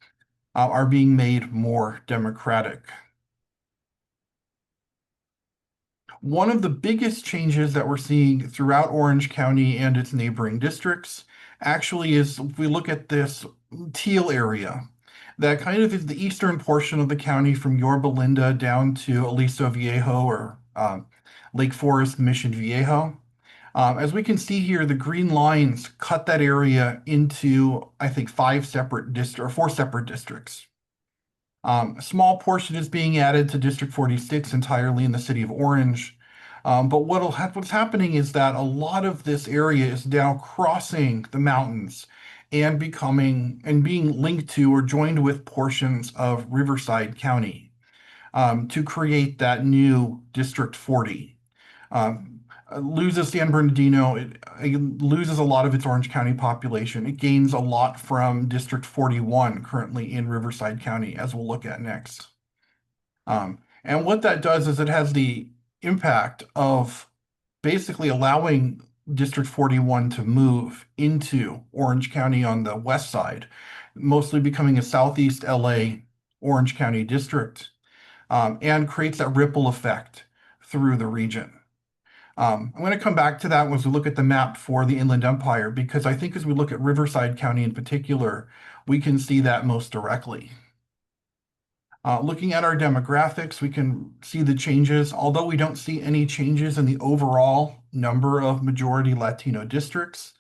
are being made more democratic. One of the biggest changes that we're seeing throughout Orange County and its neighboring districts actually is, if we look at this teal area, that kind of is the eastern portion of the county from Yorba Linda down to Aliso Viejo or Lake Forest, Mission Viejo. As we can see here, the green lines cut that area into, I think, 4 separate districts. A small portion is being added to District 46 entirely in the city of Orange. But what's happening is that a lot of this area is now crossing the mountains and being linked to or joined with portions of Riverside County to create that new District 40. loses San Bernardino, it loses a lot of its Orange County population. It gains a lot from District 41 currently in Riverside County, as we'll look at next. And what that does is it has the impact of basically allowing District 41 to move into Orange County on the west side, mostly becoming a Southeast LA Orange County district, and creates that ripple effect through the region. I'm going to come back to that as we look at the map for the Inland Empire, because I think as we look at Riverside County in particular, we can see that most directly. Looking at our demographics, we can see the changes, although we don't see any changes in the overall number of majority Latino districts.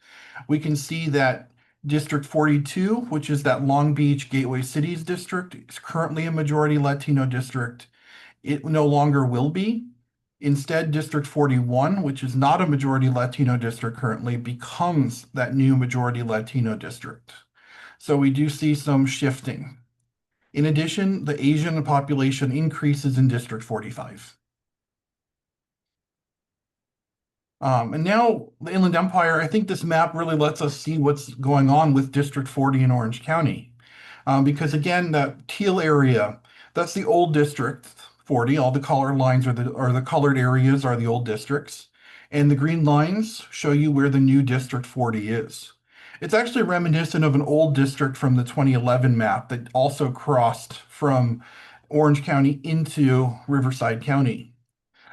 We can see that District 42, which is that Long Beach Gateway Cities district, is currently a majority Latino district. It no longer will be. Instead, District 41, which is not a majority Latino district currently, becomes that new majority Latino district. So we do see some shifting. In addition, the Asian population increases in District 45. And now the Inland Empire, I think this map really lets us see what's going on with District 40 in Orange County. Because again, that teal area, that's the old District 40. All the colored lines are the colored areas are the old districts. And the green lines show you where the new District 40 is. It's actually reminiscent of an old district from the 2011 map that also crossed from Orange County into Riverside County.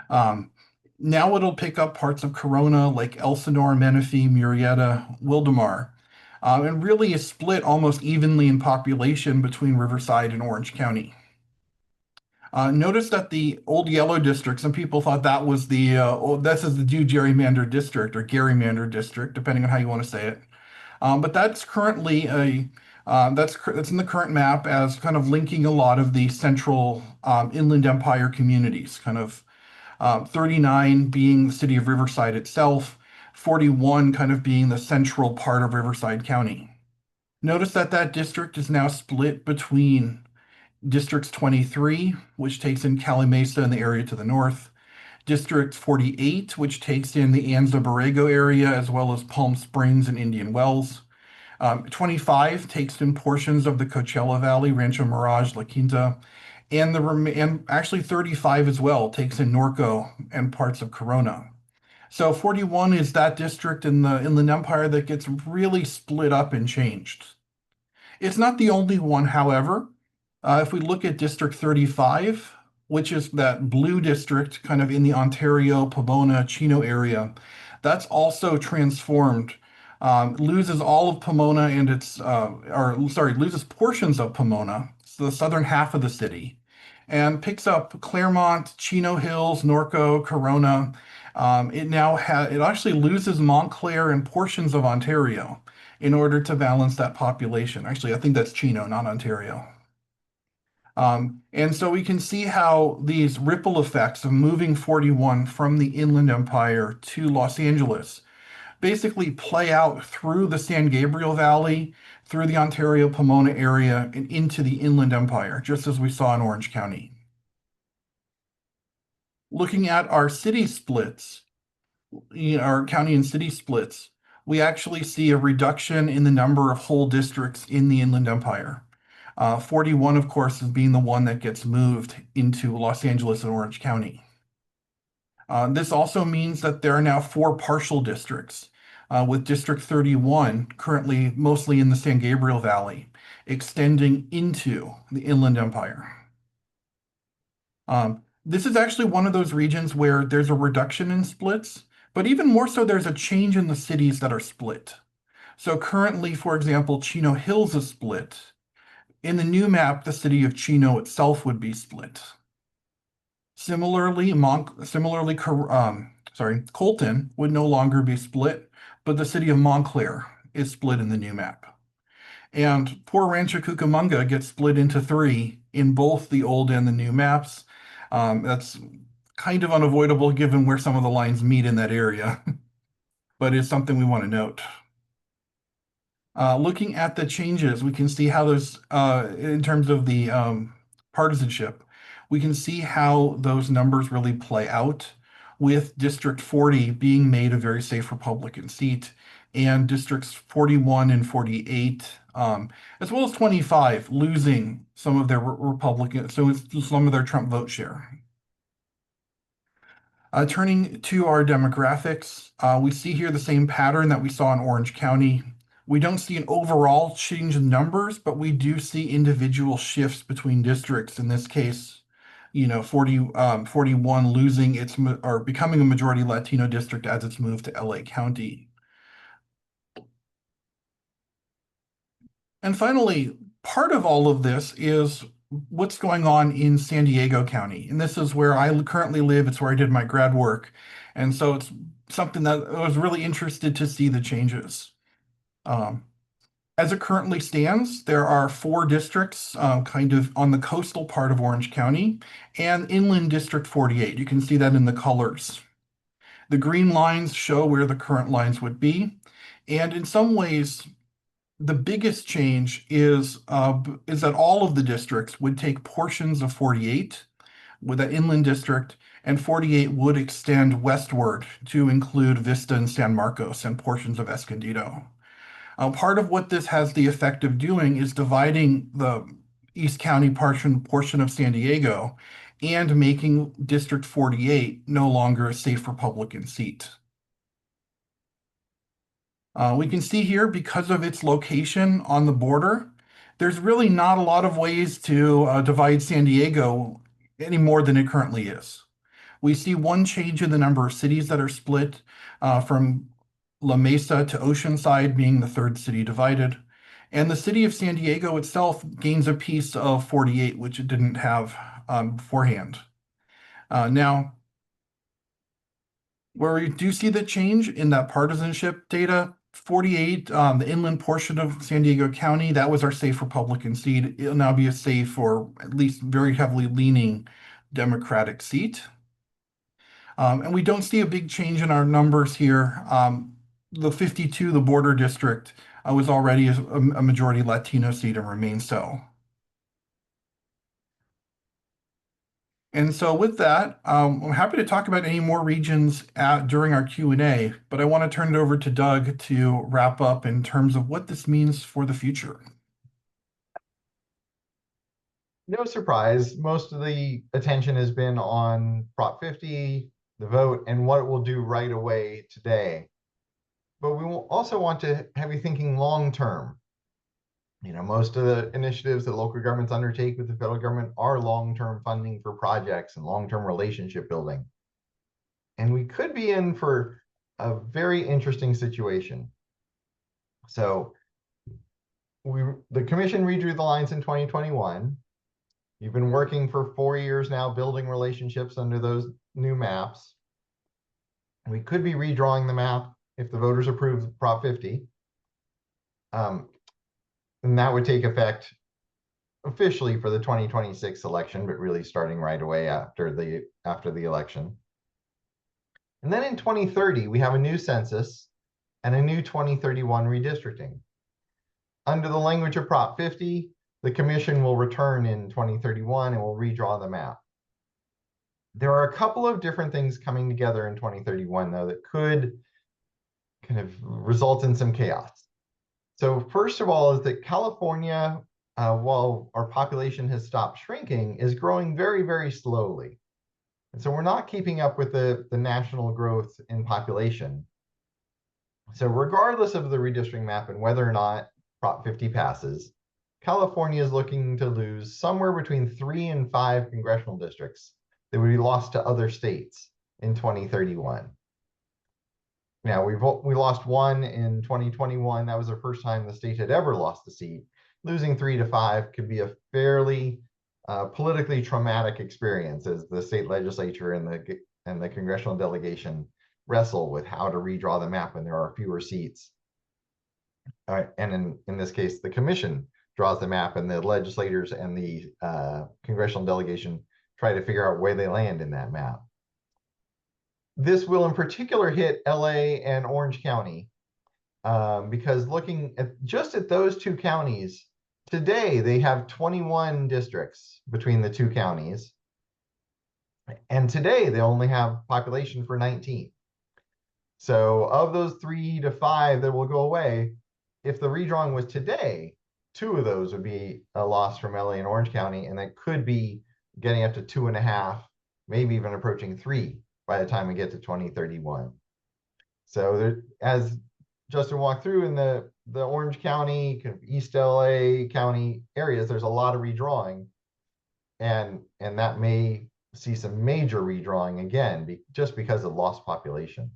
Now it'll pick up parts of Corona like Elsinore, Menifee, Murrieta, Wildomar, and really is split almost evenly in population between Riverside and Orange County. Notice that the old yellow district, some people thought that was this is the new gerrymander district or Gerrymander district, depending on how you want to say it. But that's currently that's in the current map as kind of linking a lot of the central Inland Empire communities, kind of 39 being the city of Riverside itself, 41 kind of being the central part of Riverside County. Notice that that district is now split between District 23, which takes in Cali Mesa and the area to the north, District 48, which takes in the Anza Borrego area, as well as Palm Springs and Indian Wells. 25 takes in portions of the Coachella Valley, Rancho Mirage, La Quinta, and actually 35 as well takes in Norco and parts of Corona. So 41 is that district in the Inland Empire that gets really split up and changed. It's not the only one, however. If we look at District 35, which is that blue district kind of in the Ontario, Pomona, Chino area, that's also transformed, loses all of Pomona and loses portions of Pomona, so the southern half of the city, and picks up Claremont, Chino Hills, Norco, Corona. It actually loses Montclair and portions of Ontario in order to balance that population. Actually, I think that's Chino, not Ontario. And so we can see how these ripple effects of moving 41 from the Inland Empire to Los Angeles basically play out through the San Gabriel Valley, through the Ontario Pomona area, and into the Inland Empire, just as we saw in Orange County. Looking at our city splits, our county and city splits, we actually see a reduction in the number of whole districts in the Inland Empire. 41, of course, is being the one that gets moved into Los Angeles and Orange County. This also means that there are now 4 partial districts, with District 31 currently mostly in the San Gabriel Valley, extending into the Inland Empire. This is actually one of those regions where there's a reduction in splits, but even more so, there's a change in the cities that are split. So currently, for example, Chino Hills is split. In the new map, the city of Chino itself would be split. Similarly, Colton would no longer be split, but the city of Montclair is split in the new map. And poor Rancho Cucamonga gets split into 3 in both the old and the new maps. That's kind of unavoidable given where some of the lines meet in that area, but it's something we want to note. Looking at the changes, we can see how those, in terms of the partisanship, we can see how those numbers really play out with District 40 being made a very safe Republican seat, and Districts 41 and 48, as well as 25, losing some of their Republican, so it's some of their Trump vote share. Turning to our demographics, we see here the same pattern that we saw in Orange County. We don't see an overall change in numbers, but we do see individual shifts between districts. In this case, 41 losing or becoming a majority Latino district as it's moved to LA County. And finally, part of all of this is what's going on in San Diego County. And this is where I currently live. It's where I did my grad work. And so it's something that I was really interested to see the changes. As it currently stands, there are 4 districts kind of on the coastal part of Orange County and inland District 48. You can see that in the colors. The green lines show where the current lines would be. And in some ways, the biggest change is that all of the districts would take portions of 48 with that inland district, and 48 would extend westward to include Vista and San Marcos and portions of Escondido. Part of what this has the effect of doing is dividing the East County portion of San Diego and making District 48 no longer a safe Republican seat. We can see here, because of its location on the border, there's really not a lot of ways to divide San Diego any more than it currently is. We see one change in the number of cities that are split from La Mesa to Oceanside being the 3rd city divided. And the city of San Diego itself gains a piece of 48, which it didn't have beforehand. Now, where we do see the change in that partisanship data, 48, the inland portion of San Diego County, that was our safe Republican seat. It'll now be a safe, or at least very heavily leaning, Democratic seat. And we don't see a big change in our numbers here. The 52, the border district, was already a majority Latino seat and remains so. And so with that, I'm happy to talk about any more regions during our Q&A, but I want to turn it over to Doug to wrap up in terms of what this means for the future. No surprise, most of the attention has been on Prop 50, the vote, and what it will do right away today. But we will also want to have you thinking long-term. Most of the initiatives that local governments undertake with the federal government are long-term funding for projects and long-term relationship building. And we could be in for a very interesting situation. So the commission redrew the lines in 2021. You've been working for 4 years now, building relationships under those new maps. We could be redrawing the map if the voters approve Prop 50. And that would take effect officially for the 2026 election, but really starting right away after the election. And then in 2030, we have a new census and a new 2031 redistricting. Under the language of Prop 50, the commission will return in 2031 and will redraw the map. There are a couple of different things coming together in 2031, though, that could kind of result in some chaos. So first of all is that California, while our population has stopped shrinking, is growing very, very slowly. And so we're not keeping up with the national growth in population. So regardless of the redistricting map and whether or not Prop 50 passes, California is looking to lose somewhere between 3 and 5 congressional districts that would be lost to other states in 2031. Now, we lost one in 2021. That was the first time the state had ever lost a seat. Losing 3 to 5 could be a fairly politically traumatic experience as the state legislature and the congressional delegation wrestle with how to redraw the map when there are fewer seats. And in this case, the commission draws the map, and the legislators and the congressional delegation try to figure out where they land in that map. This will in particular hit LA and Orange County because looking at just at those 2 counties, today they have 21 districts between the 2 counties. And today they only have population for 19. So of those 3 to 5 that will go away, if the redrawing was today, 2 of those would be a loss from LA and Orange County, and that could be getting up to 2.5, maybe even approaching 3 by the time we get to 2031. So there, as Justin walked through in the Orange County, kind of East LA County areas, there's a lot of redrawing, and that may see some major redrawing again, just because of lost population.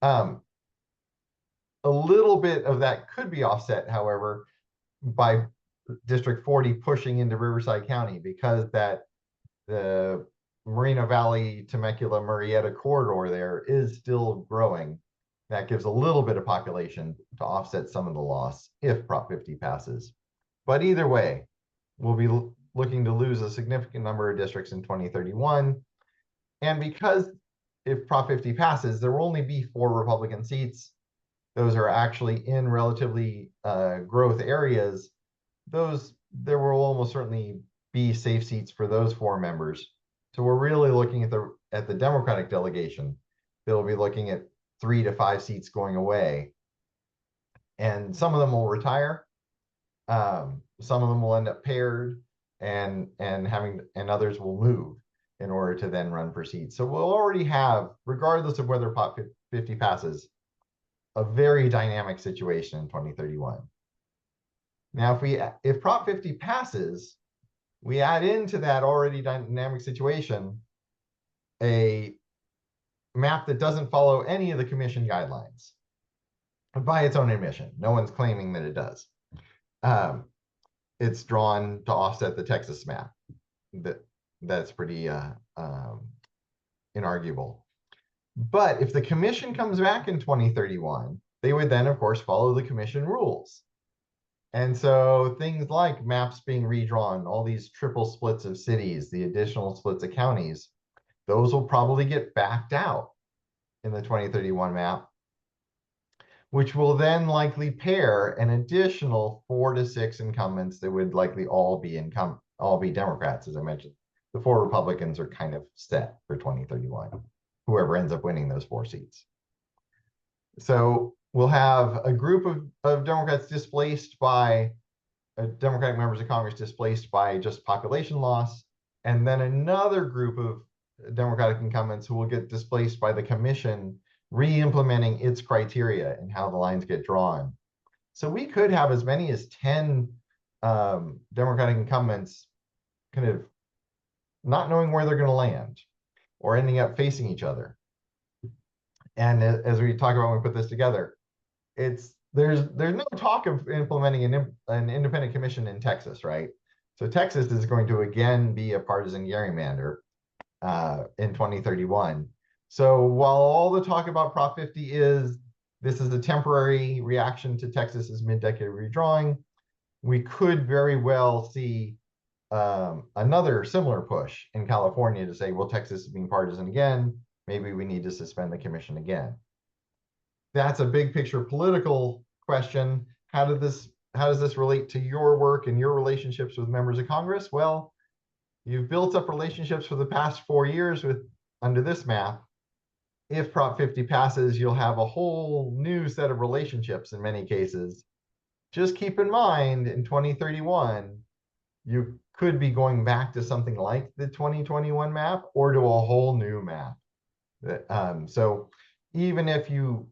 A little bit of that could be offset, however, by District 40 pushing into Riverside County, because the Moreno Valley, Temecula, Murrieta corridor there is still growing. That gives a little bit of population to offset some of the loss if Prop 50 passes. But either way, we'll be looking to lose a significant number of districts in 2031. And because if Prop 50 passes, there will only be 4 Republican seats. Those are actually in relatively growth areas. There will almost certainly be safe seats for those 4 members. So we're really looking at the Democratic delegation. They'll be looking at 3 to 5 seats going away, and some of them will retire. Some of them will end up paired, and others will move in order to then run for seats. So we'll already have, regardless of whether Prop 50 passes, a very dynamic situation in 2031. Now, if Prop 50 passes, we add into that already dynamic situation a map that doesn't follow any of the commission guidelines by its own admission. No one's claiming that it does. It's drawn to offset the Texas map. That's pretty inarguable. But if the commission comes back in 2031, they would then, of course, follow the commission rules. And so things like maps being redrawn, all these triple splits of cities, the additional splits of counties, those will probably get backed out in the 2031 map, which will then likely pair an additional 4 to 6 incumbents that would likely all be Democrats, as I mentioned. The 4 Republicans are kind of set for 2031, whoever ends up winning those 4 seats. So we'll have a group of Democrats displaced by Democratic members of Congress displaced by just population loss, and then another group of Democratic incumbents who will get displaced by the commission re-implementing its criteria and how the lines get drawn. So we could have as many as 10 Democratic incumbents kind of not knowing where they're going to land or ending up facing each other. And as we talk about when we put this together, there's no talk of implementing an independent commission in Texas, right? So Texas is going to again be a partisan gerrymander in 2031. So while all the talk about Prop 50 is this is a temporary reaction to Texas's mid-decade redrawing, we could very well see another similar push in California to say, well, Texas is being partisan again. Maybe we need to suspend the commission again. That's a big picture political question. How does this relate to your work and your relationships with members of Congress? Well, you've built up relationships for the past 4 years under this map. If Prop 50 passes, you'll have a whole new set of relationships in many cases. Just keep in mind, in 2031, you could be going back to something like the 2021 map or to a whole new map. So even if you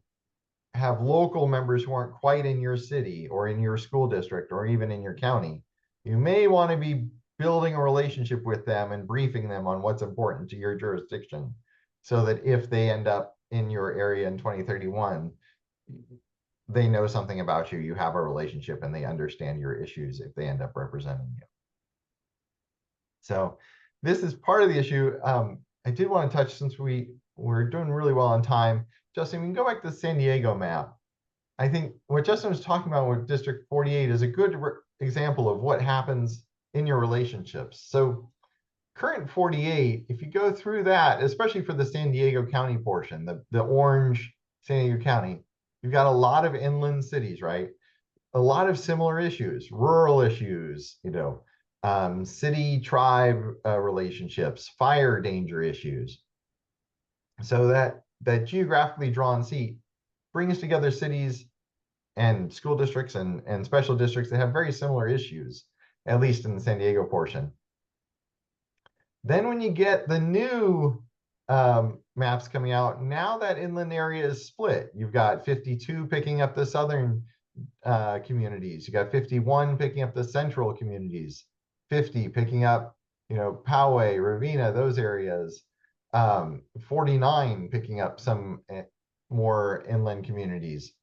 have local members who aren't quite in your city or in your school district or even in your county, you may want to be building a relationship with them and briefing them on what's important to your jurisdiction, so that if they end up in your area in 2031, they know something about you, you have a relationship, and they understand your issues if they end up representing you. So this is part of the issue. I did want to touch, since we're doing really well on time, Justin, we can go back to the San Diego map. I think what Justin was talking about with District 48 is a good example of what happens in your relationships. So current 48, if you go through that, especially for the San Diego County portion, the orange San Diego County, you've got a lot of inland cities, right? A lot of similar issues, rural issues, city-tribe relationships, fire danger issues. So that geographically drawn seat brings together cities and school districts and special districts that have very similar issues, at least in the San Diego portion. Then when you get the new maps coming out, now that inland area is split. You've got 52 picking up the southern communities. You got 51 picking up the central communities, 50 picking up, Poway, Ravina, those areas, 49 picking up some more inland communities.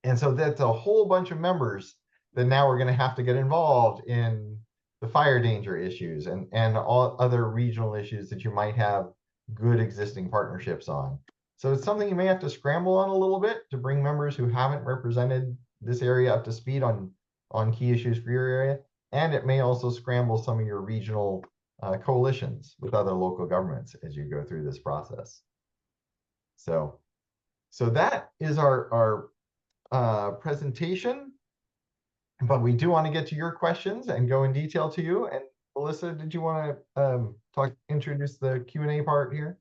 And so that's a whole bunch of members that now we're going to have to get involved in the fire danger issues and all other regional issues that you might have good existing partnerships on. So it's something you may have to scramble on a little bit to bring members who haven't represented this area up to speed on key issues for your area. And it may also scramble some of your regional coalitions with other local governments as you go through this process. So that is our presentation, but we do want to get to your questions and go in detail to you. And Melissa, did you want to introduce the Q&A part here?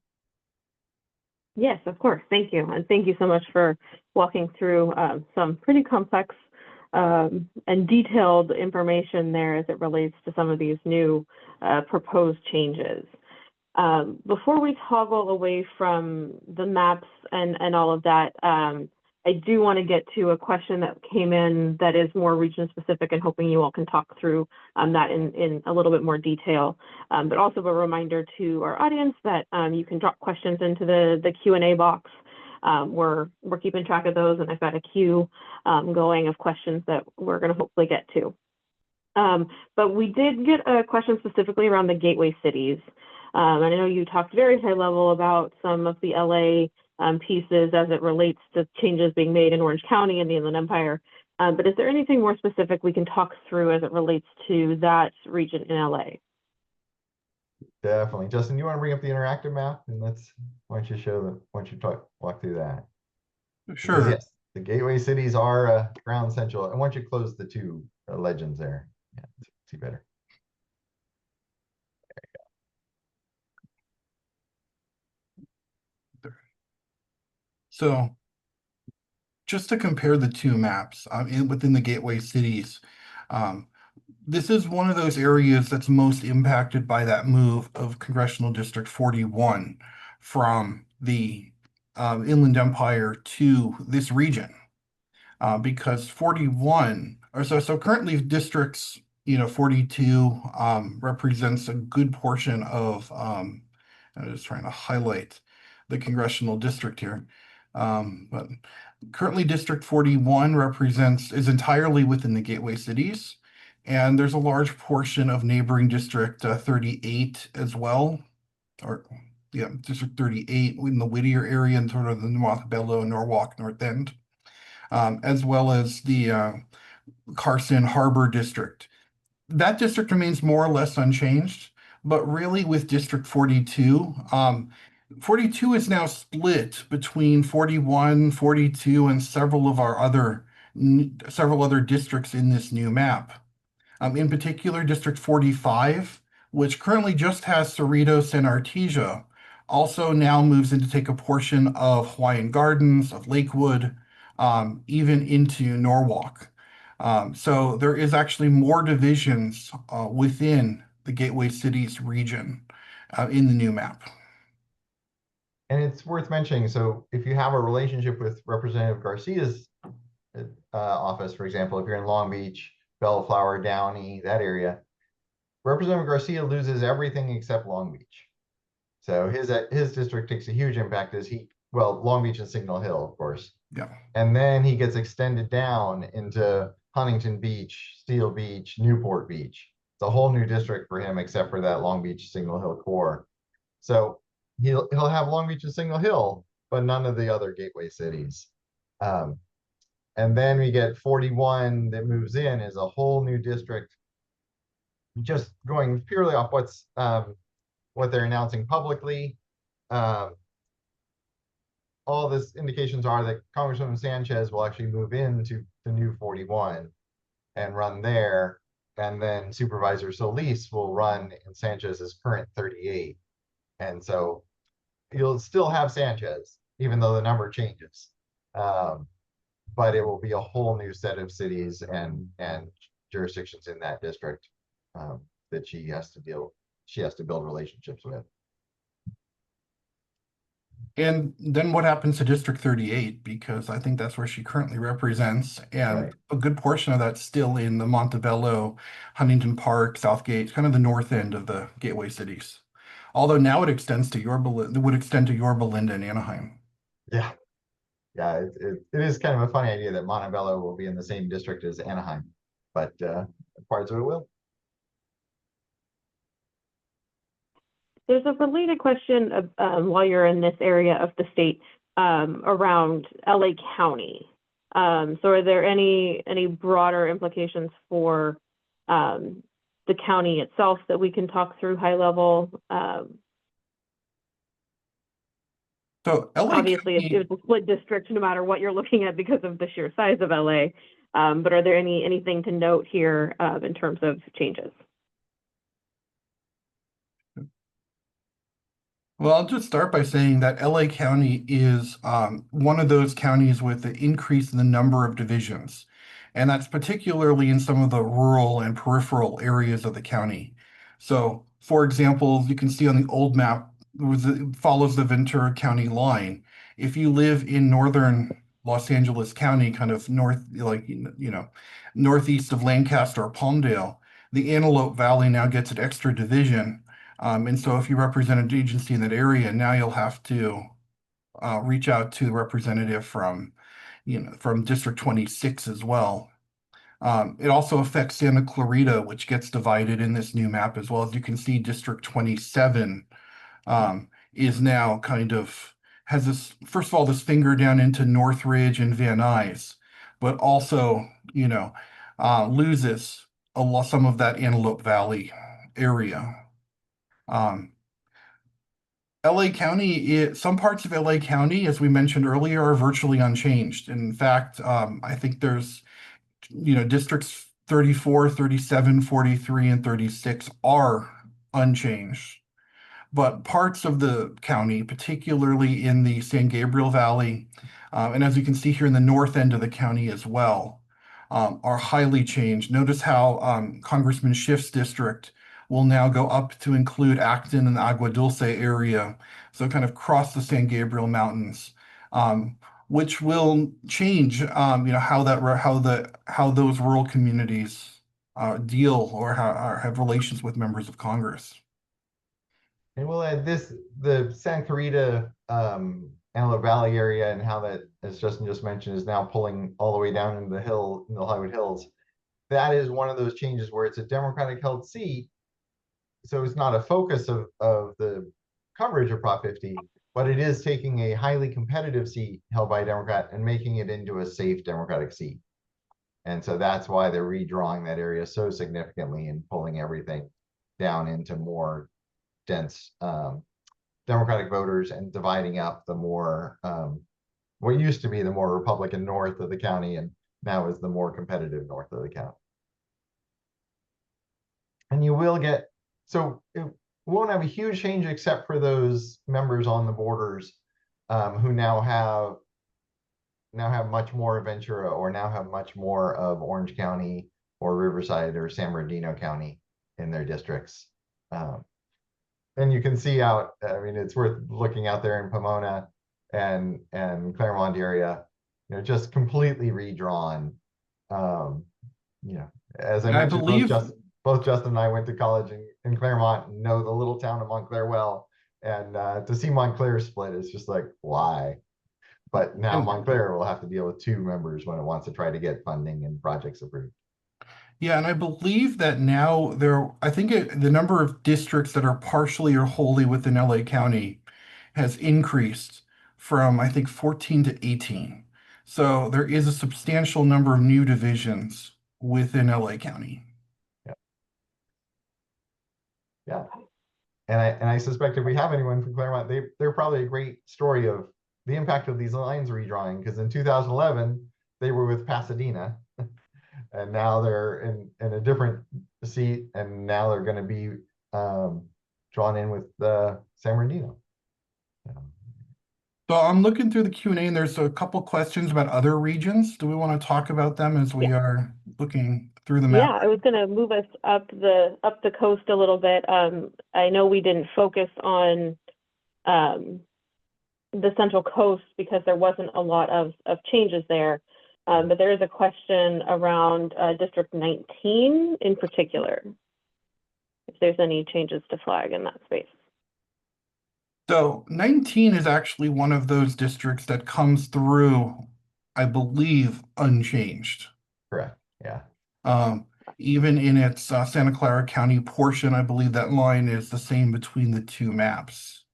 Yes, of course. Thank you. And thank you so much for walking through some pretty complex and detailed information there as it relates to some of these new proposed changes. Before we toggle away from the maps and all of that, I do want to get to a question that came in that is more region specific, and hoping you all can talk through that in a little bit more detail. But also a reminder to our audience that you can drop questions into the Q&A box. We're keeping track of those, and I've got a queue going of questions that we're going to hopefully get to. But we did get a question specifically around the gateway cities. And I know you talked very high level about some of the LA pieces as it relates to changes being made in Orange County and the Inland Empire. But is there anything more specific we can talk through as it relates to that region in LA? Definitely. Justin, you want to bring up the interactive map, and why don't you walk through that? Sure. Because, yes, the gateway cities are ground central. And once you close the two legends there, yeah, see better. So just to compare the two maps within the gateway cities, this is one of those areas that's most impacted by that move of Congressional District 41 from the Inland Empire to this region, because 41, or so currently districts, 42 represents a good portion of, I'm just trying to highlight the congressional district here. But currently District 41 is entirely within the gateway cities. And there's a large portion of neighboring District 38 as well, District 38 in the Whittier area and sort of the Montebello, Norwalk, North End, as well as the Carson Harbor District. That district remains more or less unchanged, but really with District 42, 42 is now split between 41, 42, and several other districts in this new map. In particular, District 45, which currently just has Cerritos and Artesia, also now moves in to take a portion of Hawaiian Gardens, of Lakewood, even into Norwalk. So there is actually more divisions within the Gateway Cities region in the new map. And it's worth mentioning, so if you have a relationship with Representative Garcia's office, for example, if you're in Long Beach, Bellflower, Downey, that area, Representative Garcia loses everything except Long Beach. So his district takes a huge impact Long Beach and Signal Hill, of course. Yeah. And then he gets extended down into Huntington Beach, Steel Beach, Newport Beach. It's a whole new district for him except for that Long Beach, Signal Hill core. So he'll have Long Beach and Signal Hill, but none of the other gateway cities. And then we get 41 that moves in as a whole new district, just going purely off what they're announcing publicly. All this indications are that Congresswoman Sanchez will actually move into the new 41 and run there. and then Supervisor Solis will run in Sanchez's current 38. And so you'll still have Sanchez, even though the number changes. But it will be a whole new set of cities and jurisdictions in that district that she has to build relationships with. And then what happens to District 38? Because I think that's where she currently represents, and Right. a good portion of that's still in the Montebello, Huntington Park, Southgate, kind of the north end of the gateway cities. Although now it extends to Yorba, it would extend to Yorba Linda and Anaheim. Yeah. Yeah, it is kind of a funny idea that Montebello will be in the same district as Anaheim, but parts of it will. There's a related question of, while you're in this area of the state around LA County. So are there any broader implications for the county itself that we can talk through high level? So LA Obviously, County, it's a split district no matter what you're looking at because of the sheer size of LA. But are there anything to note here in terms of changes? well, I'll just start by saying that LA County is one of those counties with the increase in the number of divisions. And that's particularly in some of the rural and peripheral areas of the county. So, for example, you can see on the old map, it follows the Ventura County line. If you live in northern Los Angeles County, kind of north, like, northeast of Lancaster or Palmdale, the Antelope Valley now gets an extra division. And so if you represent an agency in that area, now you'll have to reach out to the representative from District 26 as well. It also affects Santa Clarita, which gets divided in this new map as well. As you can see, District 27 is now has this, first of all, this finger down into Northridge and Van Nuys, but also, loses some of that Antelope Valley area. LA County, some parts of LA County, as we mentioned earlier, are virtually unchanged. In fact, I think there's, districts 34, 37, 43, and 36 are unchanged. But parts of the county, particularly in the San Gabriel Valley, and as you can see here in the north end of the county as well, are highly changed. Notice how Congressman Schiff's district will now go up to include Acton and the Agua Dulce area, so kind of cross the San Gabriel Mountains, which will change, how those rural communities deal or have relations with members of Congress. And we'll add the Santa Clarita Antelope Valley area, and how that, as Justin just mentioned, is now pulling all the way down into the Hollywood Hills. That is one of those changes where it's a Democratic held seat. So it's not a focus of the coverage of Prop 50, but it is taking a highly competitive seat held by a Democrat and making it into a safe Democratic seat. And so that's why they're redrawing that area so significantly and pulling everything down into more dense Democratic voters and dividing up the more, what used to be the more Republican north of the county and now is the more competitive north of the county. And you will get, so it won't have a huge change except for those members on the borders who now have much more of Ventura, or now have much more of Orange County or Riverside or San Bernardino County in their districts. And you can see out, I mean, it's worth looking out there in Pomona and Claremont area, just completely redrawn. As I mentioned, both Justin and I went to college in Claremont and know the little town of Montclair well. And to see Montclair split is just like, why? But now Montclair will have to deal with 2 members when it wants to try to get funding and projects approved. Yeah, and I believe that now the number of districts that are partially or wholly within LA County has increased from, I think, 14 to 18. So there is a substantial number of new divisions within LA County. Yeah. And I suspect if we have anyone from Claremont, they're probably a great story of the impact of these lines redrawing, because in 2011, they were with Pasadena. and now they're in a different seat, and now they're going to be drawn in with San Bernardino. So I'm looking through the Q&A, and there's a couple questions about other regions. Do we want to talk about them as we are looking through the map? Yeah, I was going to move us up the coast a little bit. I know we didn't focus on the Central Coast because there wasn't a lot of changes there, but there is a question around District 19 in particular, if there's any changes to flag in that space. So 19 is actually one of those districts that comes through, I believe, unchanged. Correct. Yeah. Even in its Santa Clara County portion, I believe that line is the same between the two maps.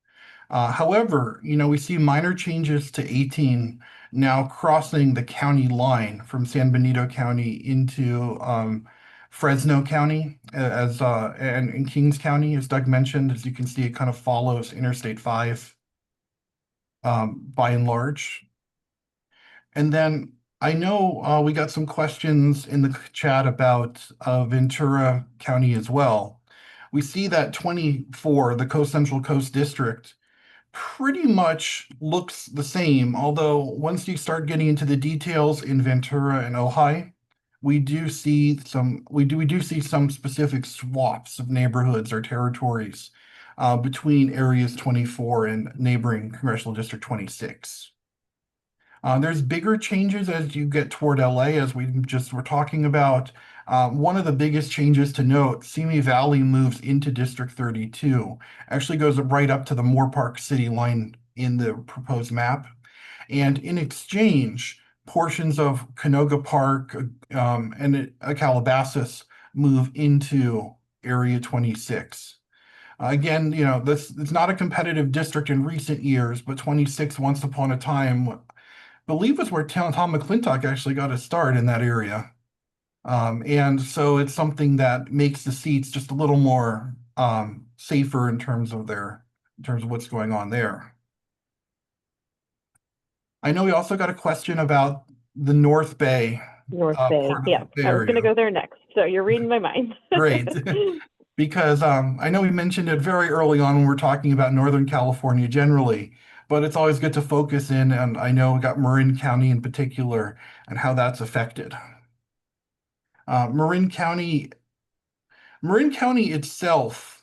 However, we see minor changes to 18 now crossing the county line from San Benito County into Fresno County and in Kings County, as Doug mentioned. As you can see, it kind of follows Interstate 5 by and large. And then I know we got some questions in the chat about Ventura County as well. We see that 24, the Coast Central Coast District, pretty much looks the same, although once you start getting into the details in Ventura and Ojai, we do see some specific swaps of neighborhoods or territories between areas 24 and neighboring Congressional District 26. There's bigger changes as you get toward LA, as we just were talking about. One of the biggest changes to note, Simi Valley moves into District 32, actually goes right up to the Moore Park City line in the proposed map. And in exchange, portions of Canoga Park and Calabasas move into Area 26. Again, this it's not a competitive district in recent years, but 26 once upon a time, believe was where Tom McClintock actually got his start in that area. And so it's something that makes the seats just a little more safer in terms of what's going on there. I know we also got a question about the North Bay. North Bay, yeah. I was going to go there next. So you're reading my mind. Great. Because I know we mentioned it very early on when we're talking about Northern California generally, but it's always good to focus in, and I know we got Marin County in particular and how that's affected. Marin County itself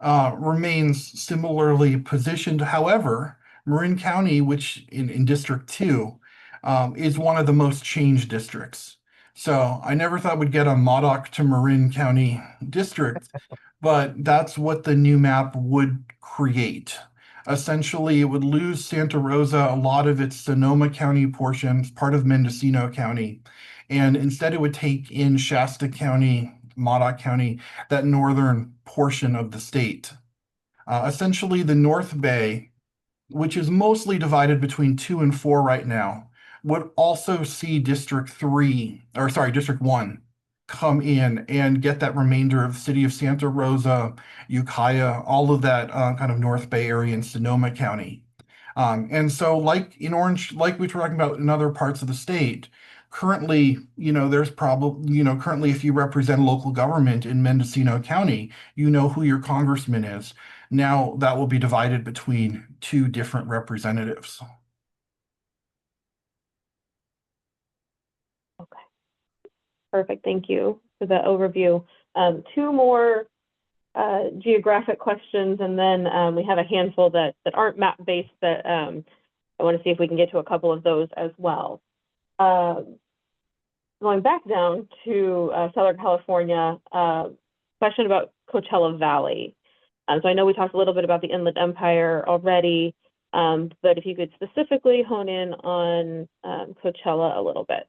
remains similarly positioned. However, Marin County, which in District 2, is one of the most changed districts. So I never thought we'd get a Modoc to Marin County district, but that's what the new map would create. Essentially, it would lose Santa Rosa, a lot of its Sonoma County portions, part of Mendocino County, and instead it would take in Shasta County, Modoc County, that northern portion of the state. Essentially, the North Bay, which is mostly divided between 2 and 4 right now, would also see District 1 come in and get that remainder of the city of Santa Rosa, Ukiah, all of that kind of North Bay area in Sonoma County. And so like in Orange, like we were talking about in other parts of the state, currently, there's probably, currently if you represent local government in Mendocino County, who your congressman is. Now that will be divided between 2 different representatives. Okay. Perfect. Thank you for the overview. 2 more geographic questions, and then we have a handful that aren't map-based that I want to see if we can get to a couple of those as well. Going back down to Southern California, question about Coachella Valley. So I know we talked a little bit about the Inland Empire already, but if you could specifically hone in on Coachella a little bit.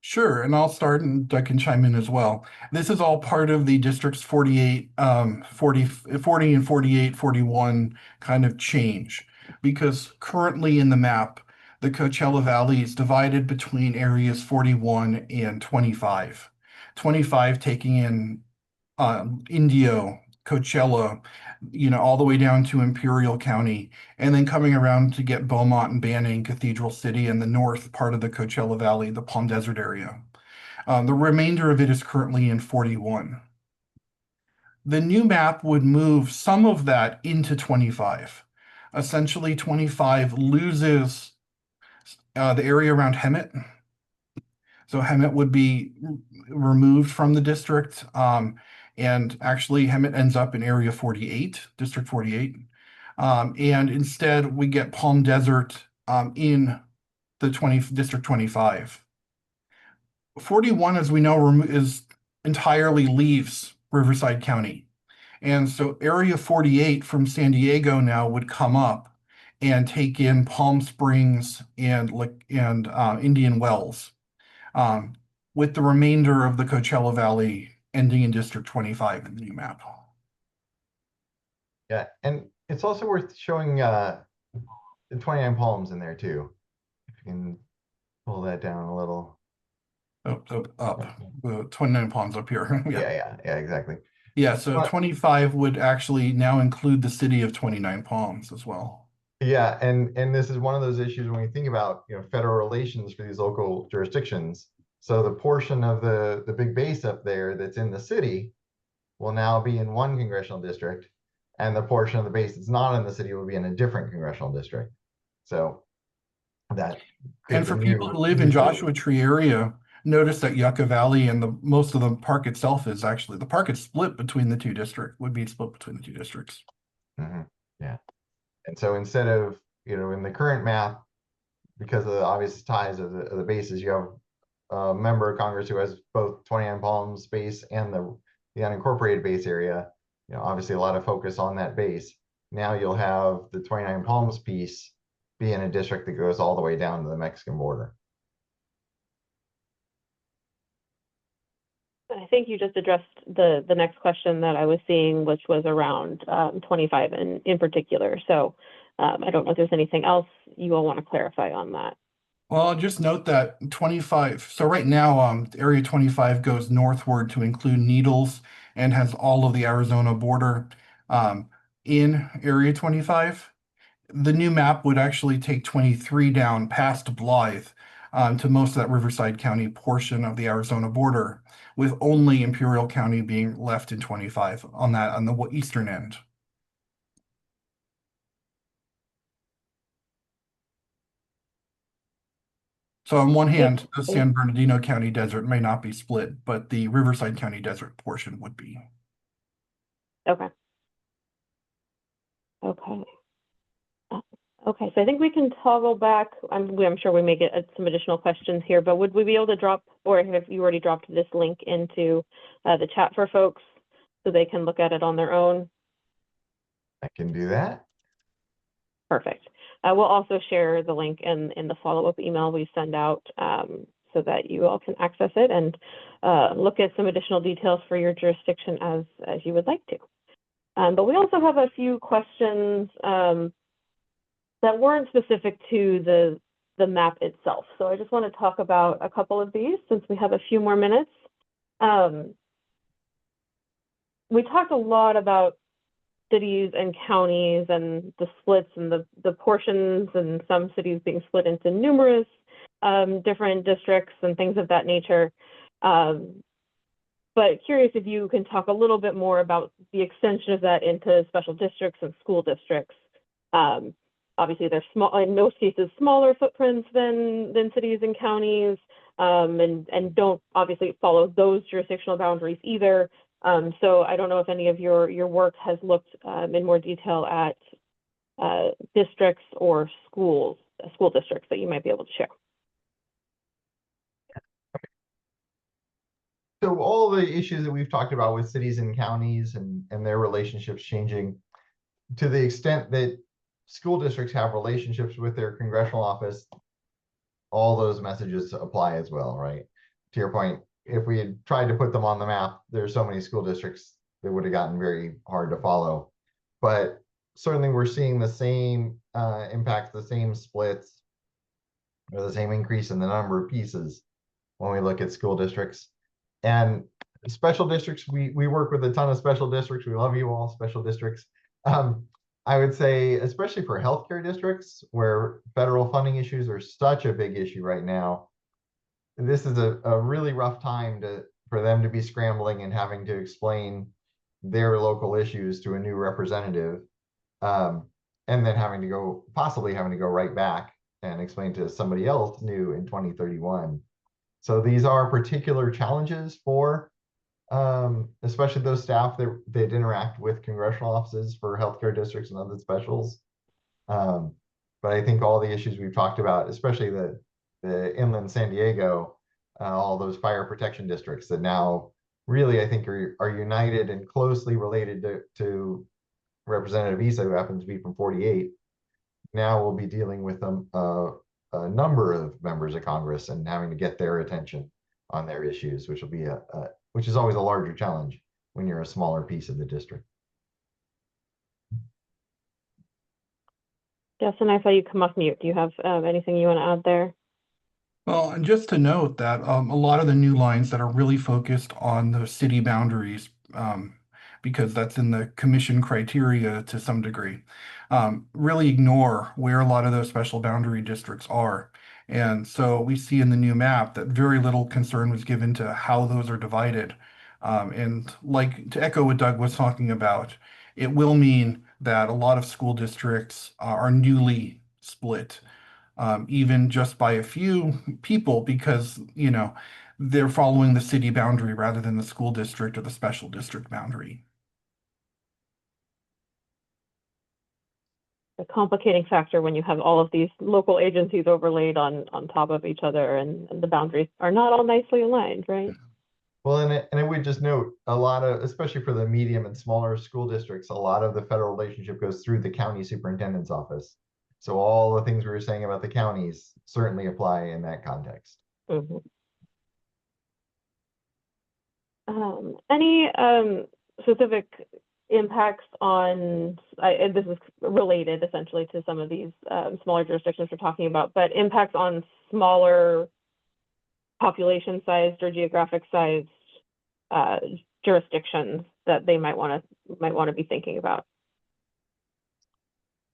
Sure, and I'll start and I can chime in as well. This is all part of the districts 40 and 48, 41 kind of change, because currently in the map, the Coachella Valley is divided between areas 41 and 25. 25 taking in Indio, Coachella, all the way down to Imperial County, and then coming around to get Beaumont and Banning, Cathedral City, and the north part of the Coachella Valley, the Palm Desert area. The remainder of it is currently in 41. The new map would move some of that into 25. Essentially, 25 loses the area around Hemet. So Hemet would be removed from the district. And actually, Hemet ends up in area 48, District 48. And instead, we get Palm Desert in the District 25. 41, as we know, is entirely leaves Riverside County. And so area 48 from San Diego now would come up and take in Palm Springs and Indian Wells, with the remainder of the Coachella Valley ending in District 25 in the new map. Yeah, and it's also worth showing the 29 Palms in there too. If you can pull that down a little. Up. 29 Palms up here. Yeah, exactly. Yeah, so 25 would actually now include the city of 29 Palms as well. Yeah, and this is one of those issues when we think about, federal relations for these local jurisdictions. So the portion of the big base up there that's in the city will now be in one congressional district, and the portion of the base that's not in the city will be in a different congressional district. So that and for people who live in Joshua Tree area, notice that Yucca Valley and most of the park itself is actually, the park is split between the two districts, would be split between the two districts. Mm-hmm. Yeah. And so instead of, in the current map, because of the obvious ties of the bases, you have a member of Congress who has both 29 Palms base and the unincorporated base area. Obviously a lot of focus on that base. Now you'll have the 29 Palms piece be in a district that goes all the way down to the Mexican border. I think you just addressed the next question that I was seeing, which was around 25 in particular. So I don't know if there's anything else you all want to clarify on that. Well, I'll just note that 25, so right now, area 25 goes northward to include Needles and has all of the Arizona border in area 25. The new map would actually take 23 down past Blythe to most of that Riverside County portion of the Arizona border, with only Imperial County being left in 25 on the eastern end. So on one hand, the San Bernardino County Desert may not be split, but the Riverside County Desert portion would be. Okay. Okay. Okay, so I think we can toggle back. I'm sure we may get some additional questions here, but would we be able to drop, or if you already dropped this link into the chat for folks so they can look at it on their own? I can do that. Perfect. We'll also share the link in the follow-up email we send out so that you all can access it and look at some additional details for your jurisdiction as you would like to. But we also have a few questions that weren't specific to the map itself. So I just want to talk about a couple of these since we have a few more minutes. We talked a lot about cities and counties and the splits and the portions, and some cities being split into numerous different districts and things of that nature. But curious if you can talk a little bit more about the extension of that into special districts and school districts. Obviously, they're small, in most cases, smaller footprints than cities and counties, and don't obviously follow those jurisdictional boundaries either. So I don't know if any of your work has looked in more detail at districts or school districts that you might be able to share. So all the issues that we've talked about with cities and counties and their relationships changing, to the extent that school districts have relationships with their congressional office, all those messages apply as well, right? To your point, if we had tried to put them on the map, there's so many school districts that would have gotten very hard to follow. But certainly we're seeing the same impacts, the same splits, or the same increase in the number of pieces when we look at school districts. And special districts, we work with a ton of special districts. We love you all, special districts. I would say, especially for healthcare districts, where federal funding issues are such a big issue right now, this is a really rough time for them to be scrambling and having to explain their local issues to a new representative, and then possibly having to go right back and explain to somebody else new in 2031. So these are particular challenges for especially those staff that interact with congressional offices for healthcare districts and other specials. But I think all the issues we've talked about, especially the inland San Diego, all those fire protection districts that now really I think are united and closely related to Representative Issa, who happens to be from 48. Now we'll be dealing with a number of members of Congress and having to get their attention on their issues, which will be which is always a larger challenge when you're a smaller piece of the district. Justin, I saw you come off mute. Do you have anything you want to add there? Well, and just to note that a lot of the new lines that are really focused on the city boundaries, because that's in the commission criteria to some degree, really ignore where a lot of those special boundary districts are. And so we see in the new map that very little concern was given to how those are divided. And like to echo what Doug was talking about, it will mean that a lot of school districts are newly split, even just by a few people, because, you know, they're following the city boundary rather than the school district or the special district boundary. A complicating factor when you have all of these local agencies overlaid on top of each other, and the boundaries are not all nicely aligned, right? Well, and I would just note a lot of, especially for the medium and smaller school districts, a lot of the federal relationship goes through the county superintendent's office. So all the things we were saying about the counties certainly apply in that context. Mm-hmm. Any specific impacts on, this is related essentially to some of these smaller jurisdictions we're talking about, but impacts on smaller population sized or geographic sized jurisdictions that they might want to be thinking about?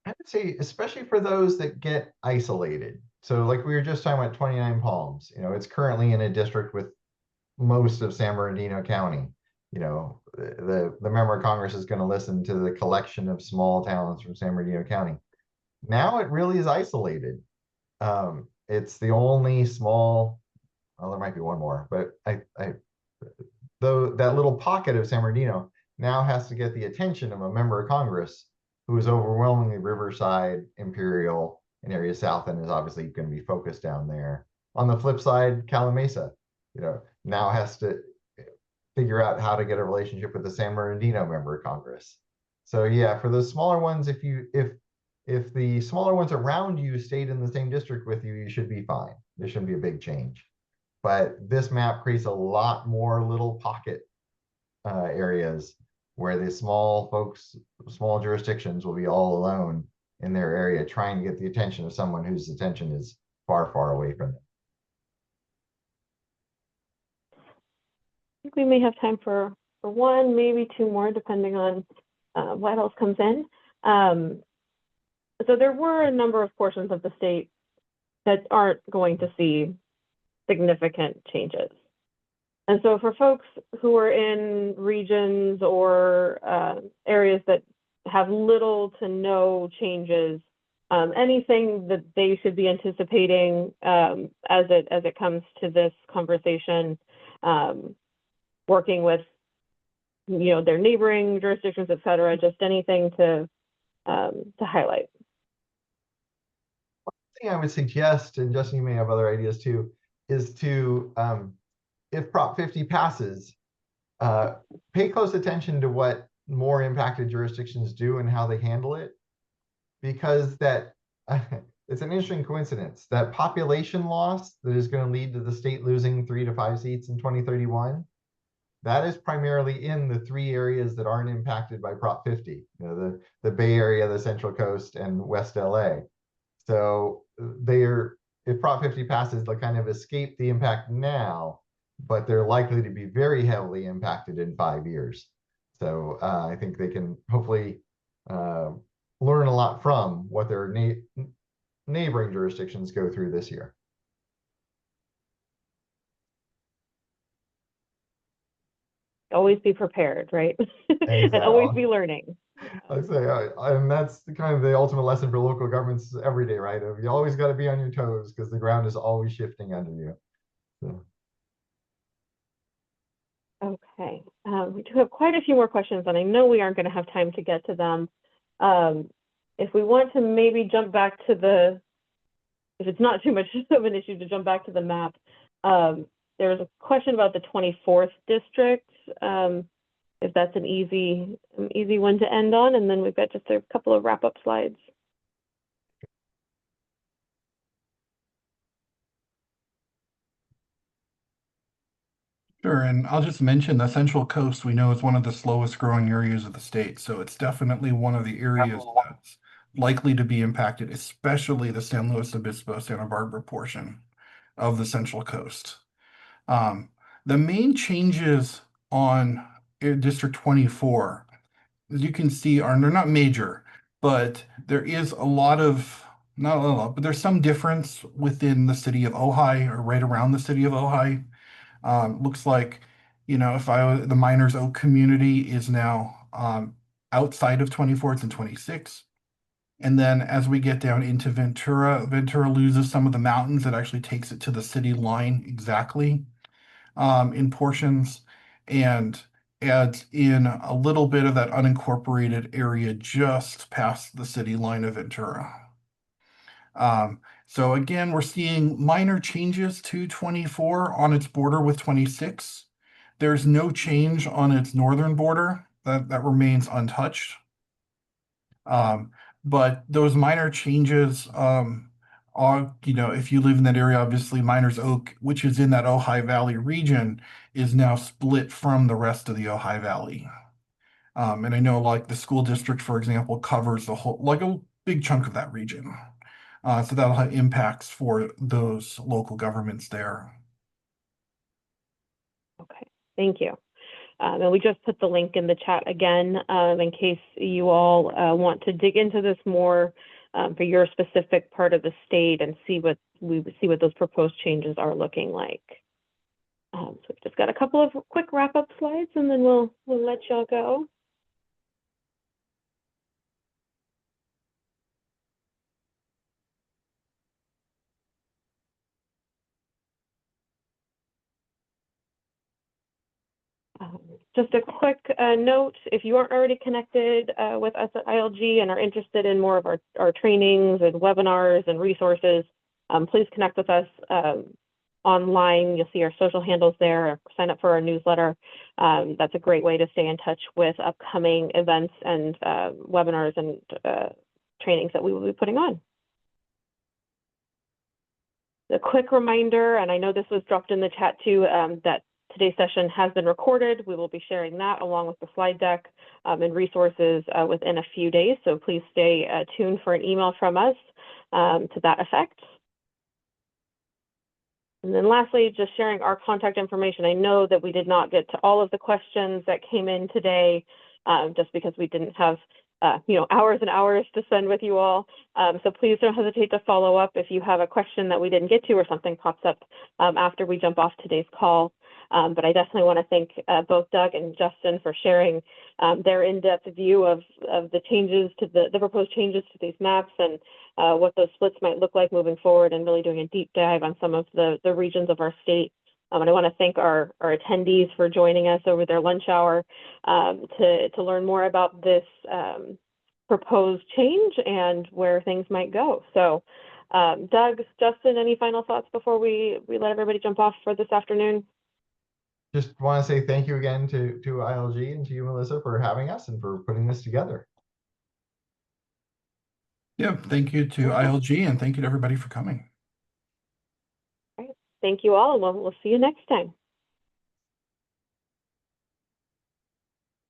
I would say, especially for those that get isolated. So like we were just talking about 29 Palms, you know, it's currently in a district with most of San Bernardino County. You know, the member of Congress is going to listen to the collection of small towns from San Bernardino County. Now it really is isolated. It's the only small, well, there might be one more, but though that little pocket of San Bernardino now has to get the attention of a member of Congress who is overwhelmingly Riverside, Imperial, and area south, and is obviously going to be focused down there. On the flip side, Calamasa, you know, now has to figure out how to get a relationship with the San Bernardino member of Congress. So yeah, for those smaller ones, if the smaller ones around you stayed in the same district with you, you should be fine. There shouldn't be a big change. But this map creates a lot more little pocket areas where the small jurisdictions will be all alone in their area, trying to get the attention of someone whose attention is far, far away from them. I think we may have time for one, maybe two more, depending on what else comes in. So there were a number of portions of the state that aren't going to see significant changes. And so for folks who are in regions or areas that have little to no changes, anything that they should be anticipating as it comes to this conversation, working with, you know, their neighboring jurisdictions, et cetera, just anything to highlight. One thing I would suggest, and Justin, you may have other ideas too, is to, if Prop 50 passes, pay close attention to what more impacted jurisdictions do and how they handle it, because that it's an interesting coincidence that population loss that is going to lead to the state losing 3 to 5 seats in 2031. That is primarily in the 3 areas that aren't impacted by Prop 50, you know, the Bay Area, the Central Coast, and West LA. So if Prop 50 passes, they'll kind of escape the impact now, but they're likely to be very heavily impacted in 5 years. So I think they can hopefully learn a lot from what their neighboring jurisdictions go through this year. always be prepared, right? And always be learning. I say, and that's kind of the ultimate lesson for local governments every day, right? You always got to be on your toes because the ground is always shifting under you. So. Okay, we do have quite a few more questions, and I know we aren't going to have time to get to them. If we want to maybe jump back to if it's not too much of an issue to jump back to the map, there's a question about the 24th district. If that's an easy one to end on, and then we've got just a couple of wrap-up slides. Sure, and I'll just mention the Central Coast we know is one of the slowest growing areas of the state, so it's definitely one of the areas that's likely to be impacted, especially the San Luis Obispo, Santa Barbara portion of the Central Coast. The main changes on District 24, as you can see, they're not major, but there is a lot of, not a lot, but there's some difference within the city of Ojai or right around the city of Ojai. Looks like, if the Miners Oak community is now outside of 24th and 26. And then as we get down into Ventura loses some of the mountains. That actually takes it to the city line exactly in portions, and adds in a little bit of that unincorporated area just past the city line of Ventura. So again, we're seeing minor changes to 24 on its border with 26. There's no change on its northern border. That remains untouched. But those minor changes are, if you live in that area, obviously Miners Oak, which is in that Ojai Valley region, is now split from the rest of the Ojai Valley. And I know like the school district, for example, covers the whole, like a big chunk of that region. So that'll have impacts for those local governments there. Okay, thank you. And we just put the link in the chat again in case you all want to dig into this more for your specific part of the state and see what those proposed changes are looking like. So we've just got a couple of quick wrap-up slides, and then we'll let y'all go. Just a quick note, if you aren't already connected with us at ILG and are interested in more of our trainings and webinars and resources, please connect with us online. You'll see our social handles there, sign up for our newsletter. That's a great way to stay in touch with upcoming events and webinars and trainings that we will be putting on. A quick reminder, and I know this was dropped in the chat too, that today's session has been recorded. We will be sharing that along with the slide deck and resources within a few days. So please stay tuned for an email from us to that effect. And then lastly, just sharing our contact information. I know that we did not get to all of the questions that came in today just because we didn't have hours and hours to spend with you all. So please don't hesitate to follow up if you have a question that we didn't get to or something pops up after we jump off today's call. But I definitely want to thank both Doug and Justin for sharing their in-depth view of the changes to the proposed changes to these maps and what those splits might look like moving forward, and really doing a deep dive on some of the regions of our state. And I want to thank our attendees for joining us over their lunch hour to learn more about this proposed change and where things might go. So Doug, Justin, any final thoughts before we let everybody jump off for this afternoon? Just want to say thank you again to ILG and to you, Melissa, for having us and for putting this together. Yeah, thank you to ILG and thank you to everybody for coming. All right. Thank you all, and we'll see you next time.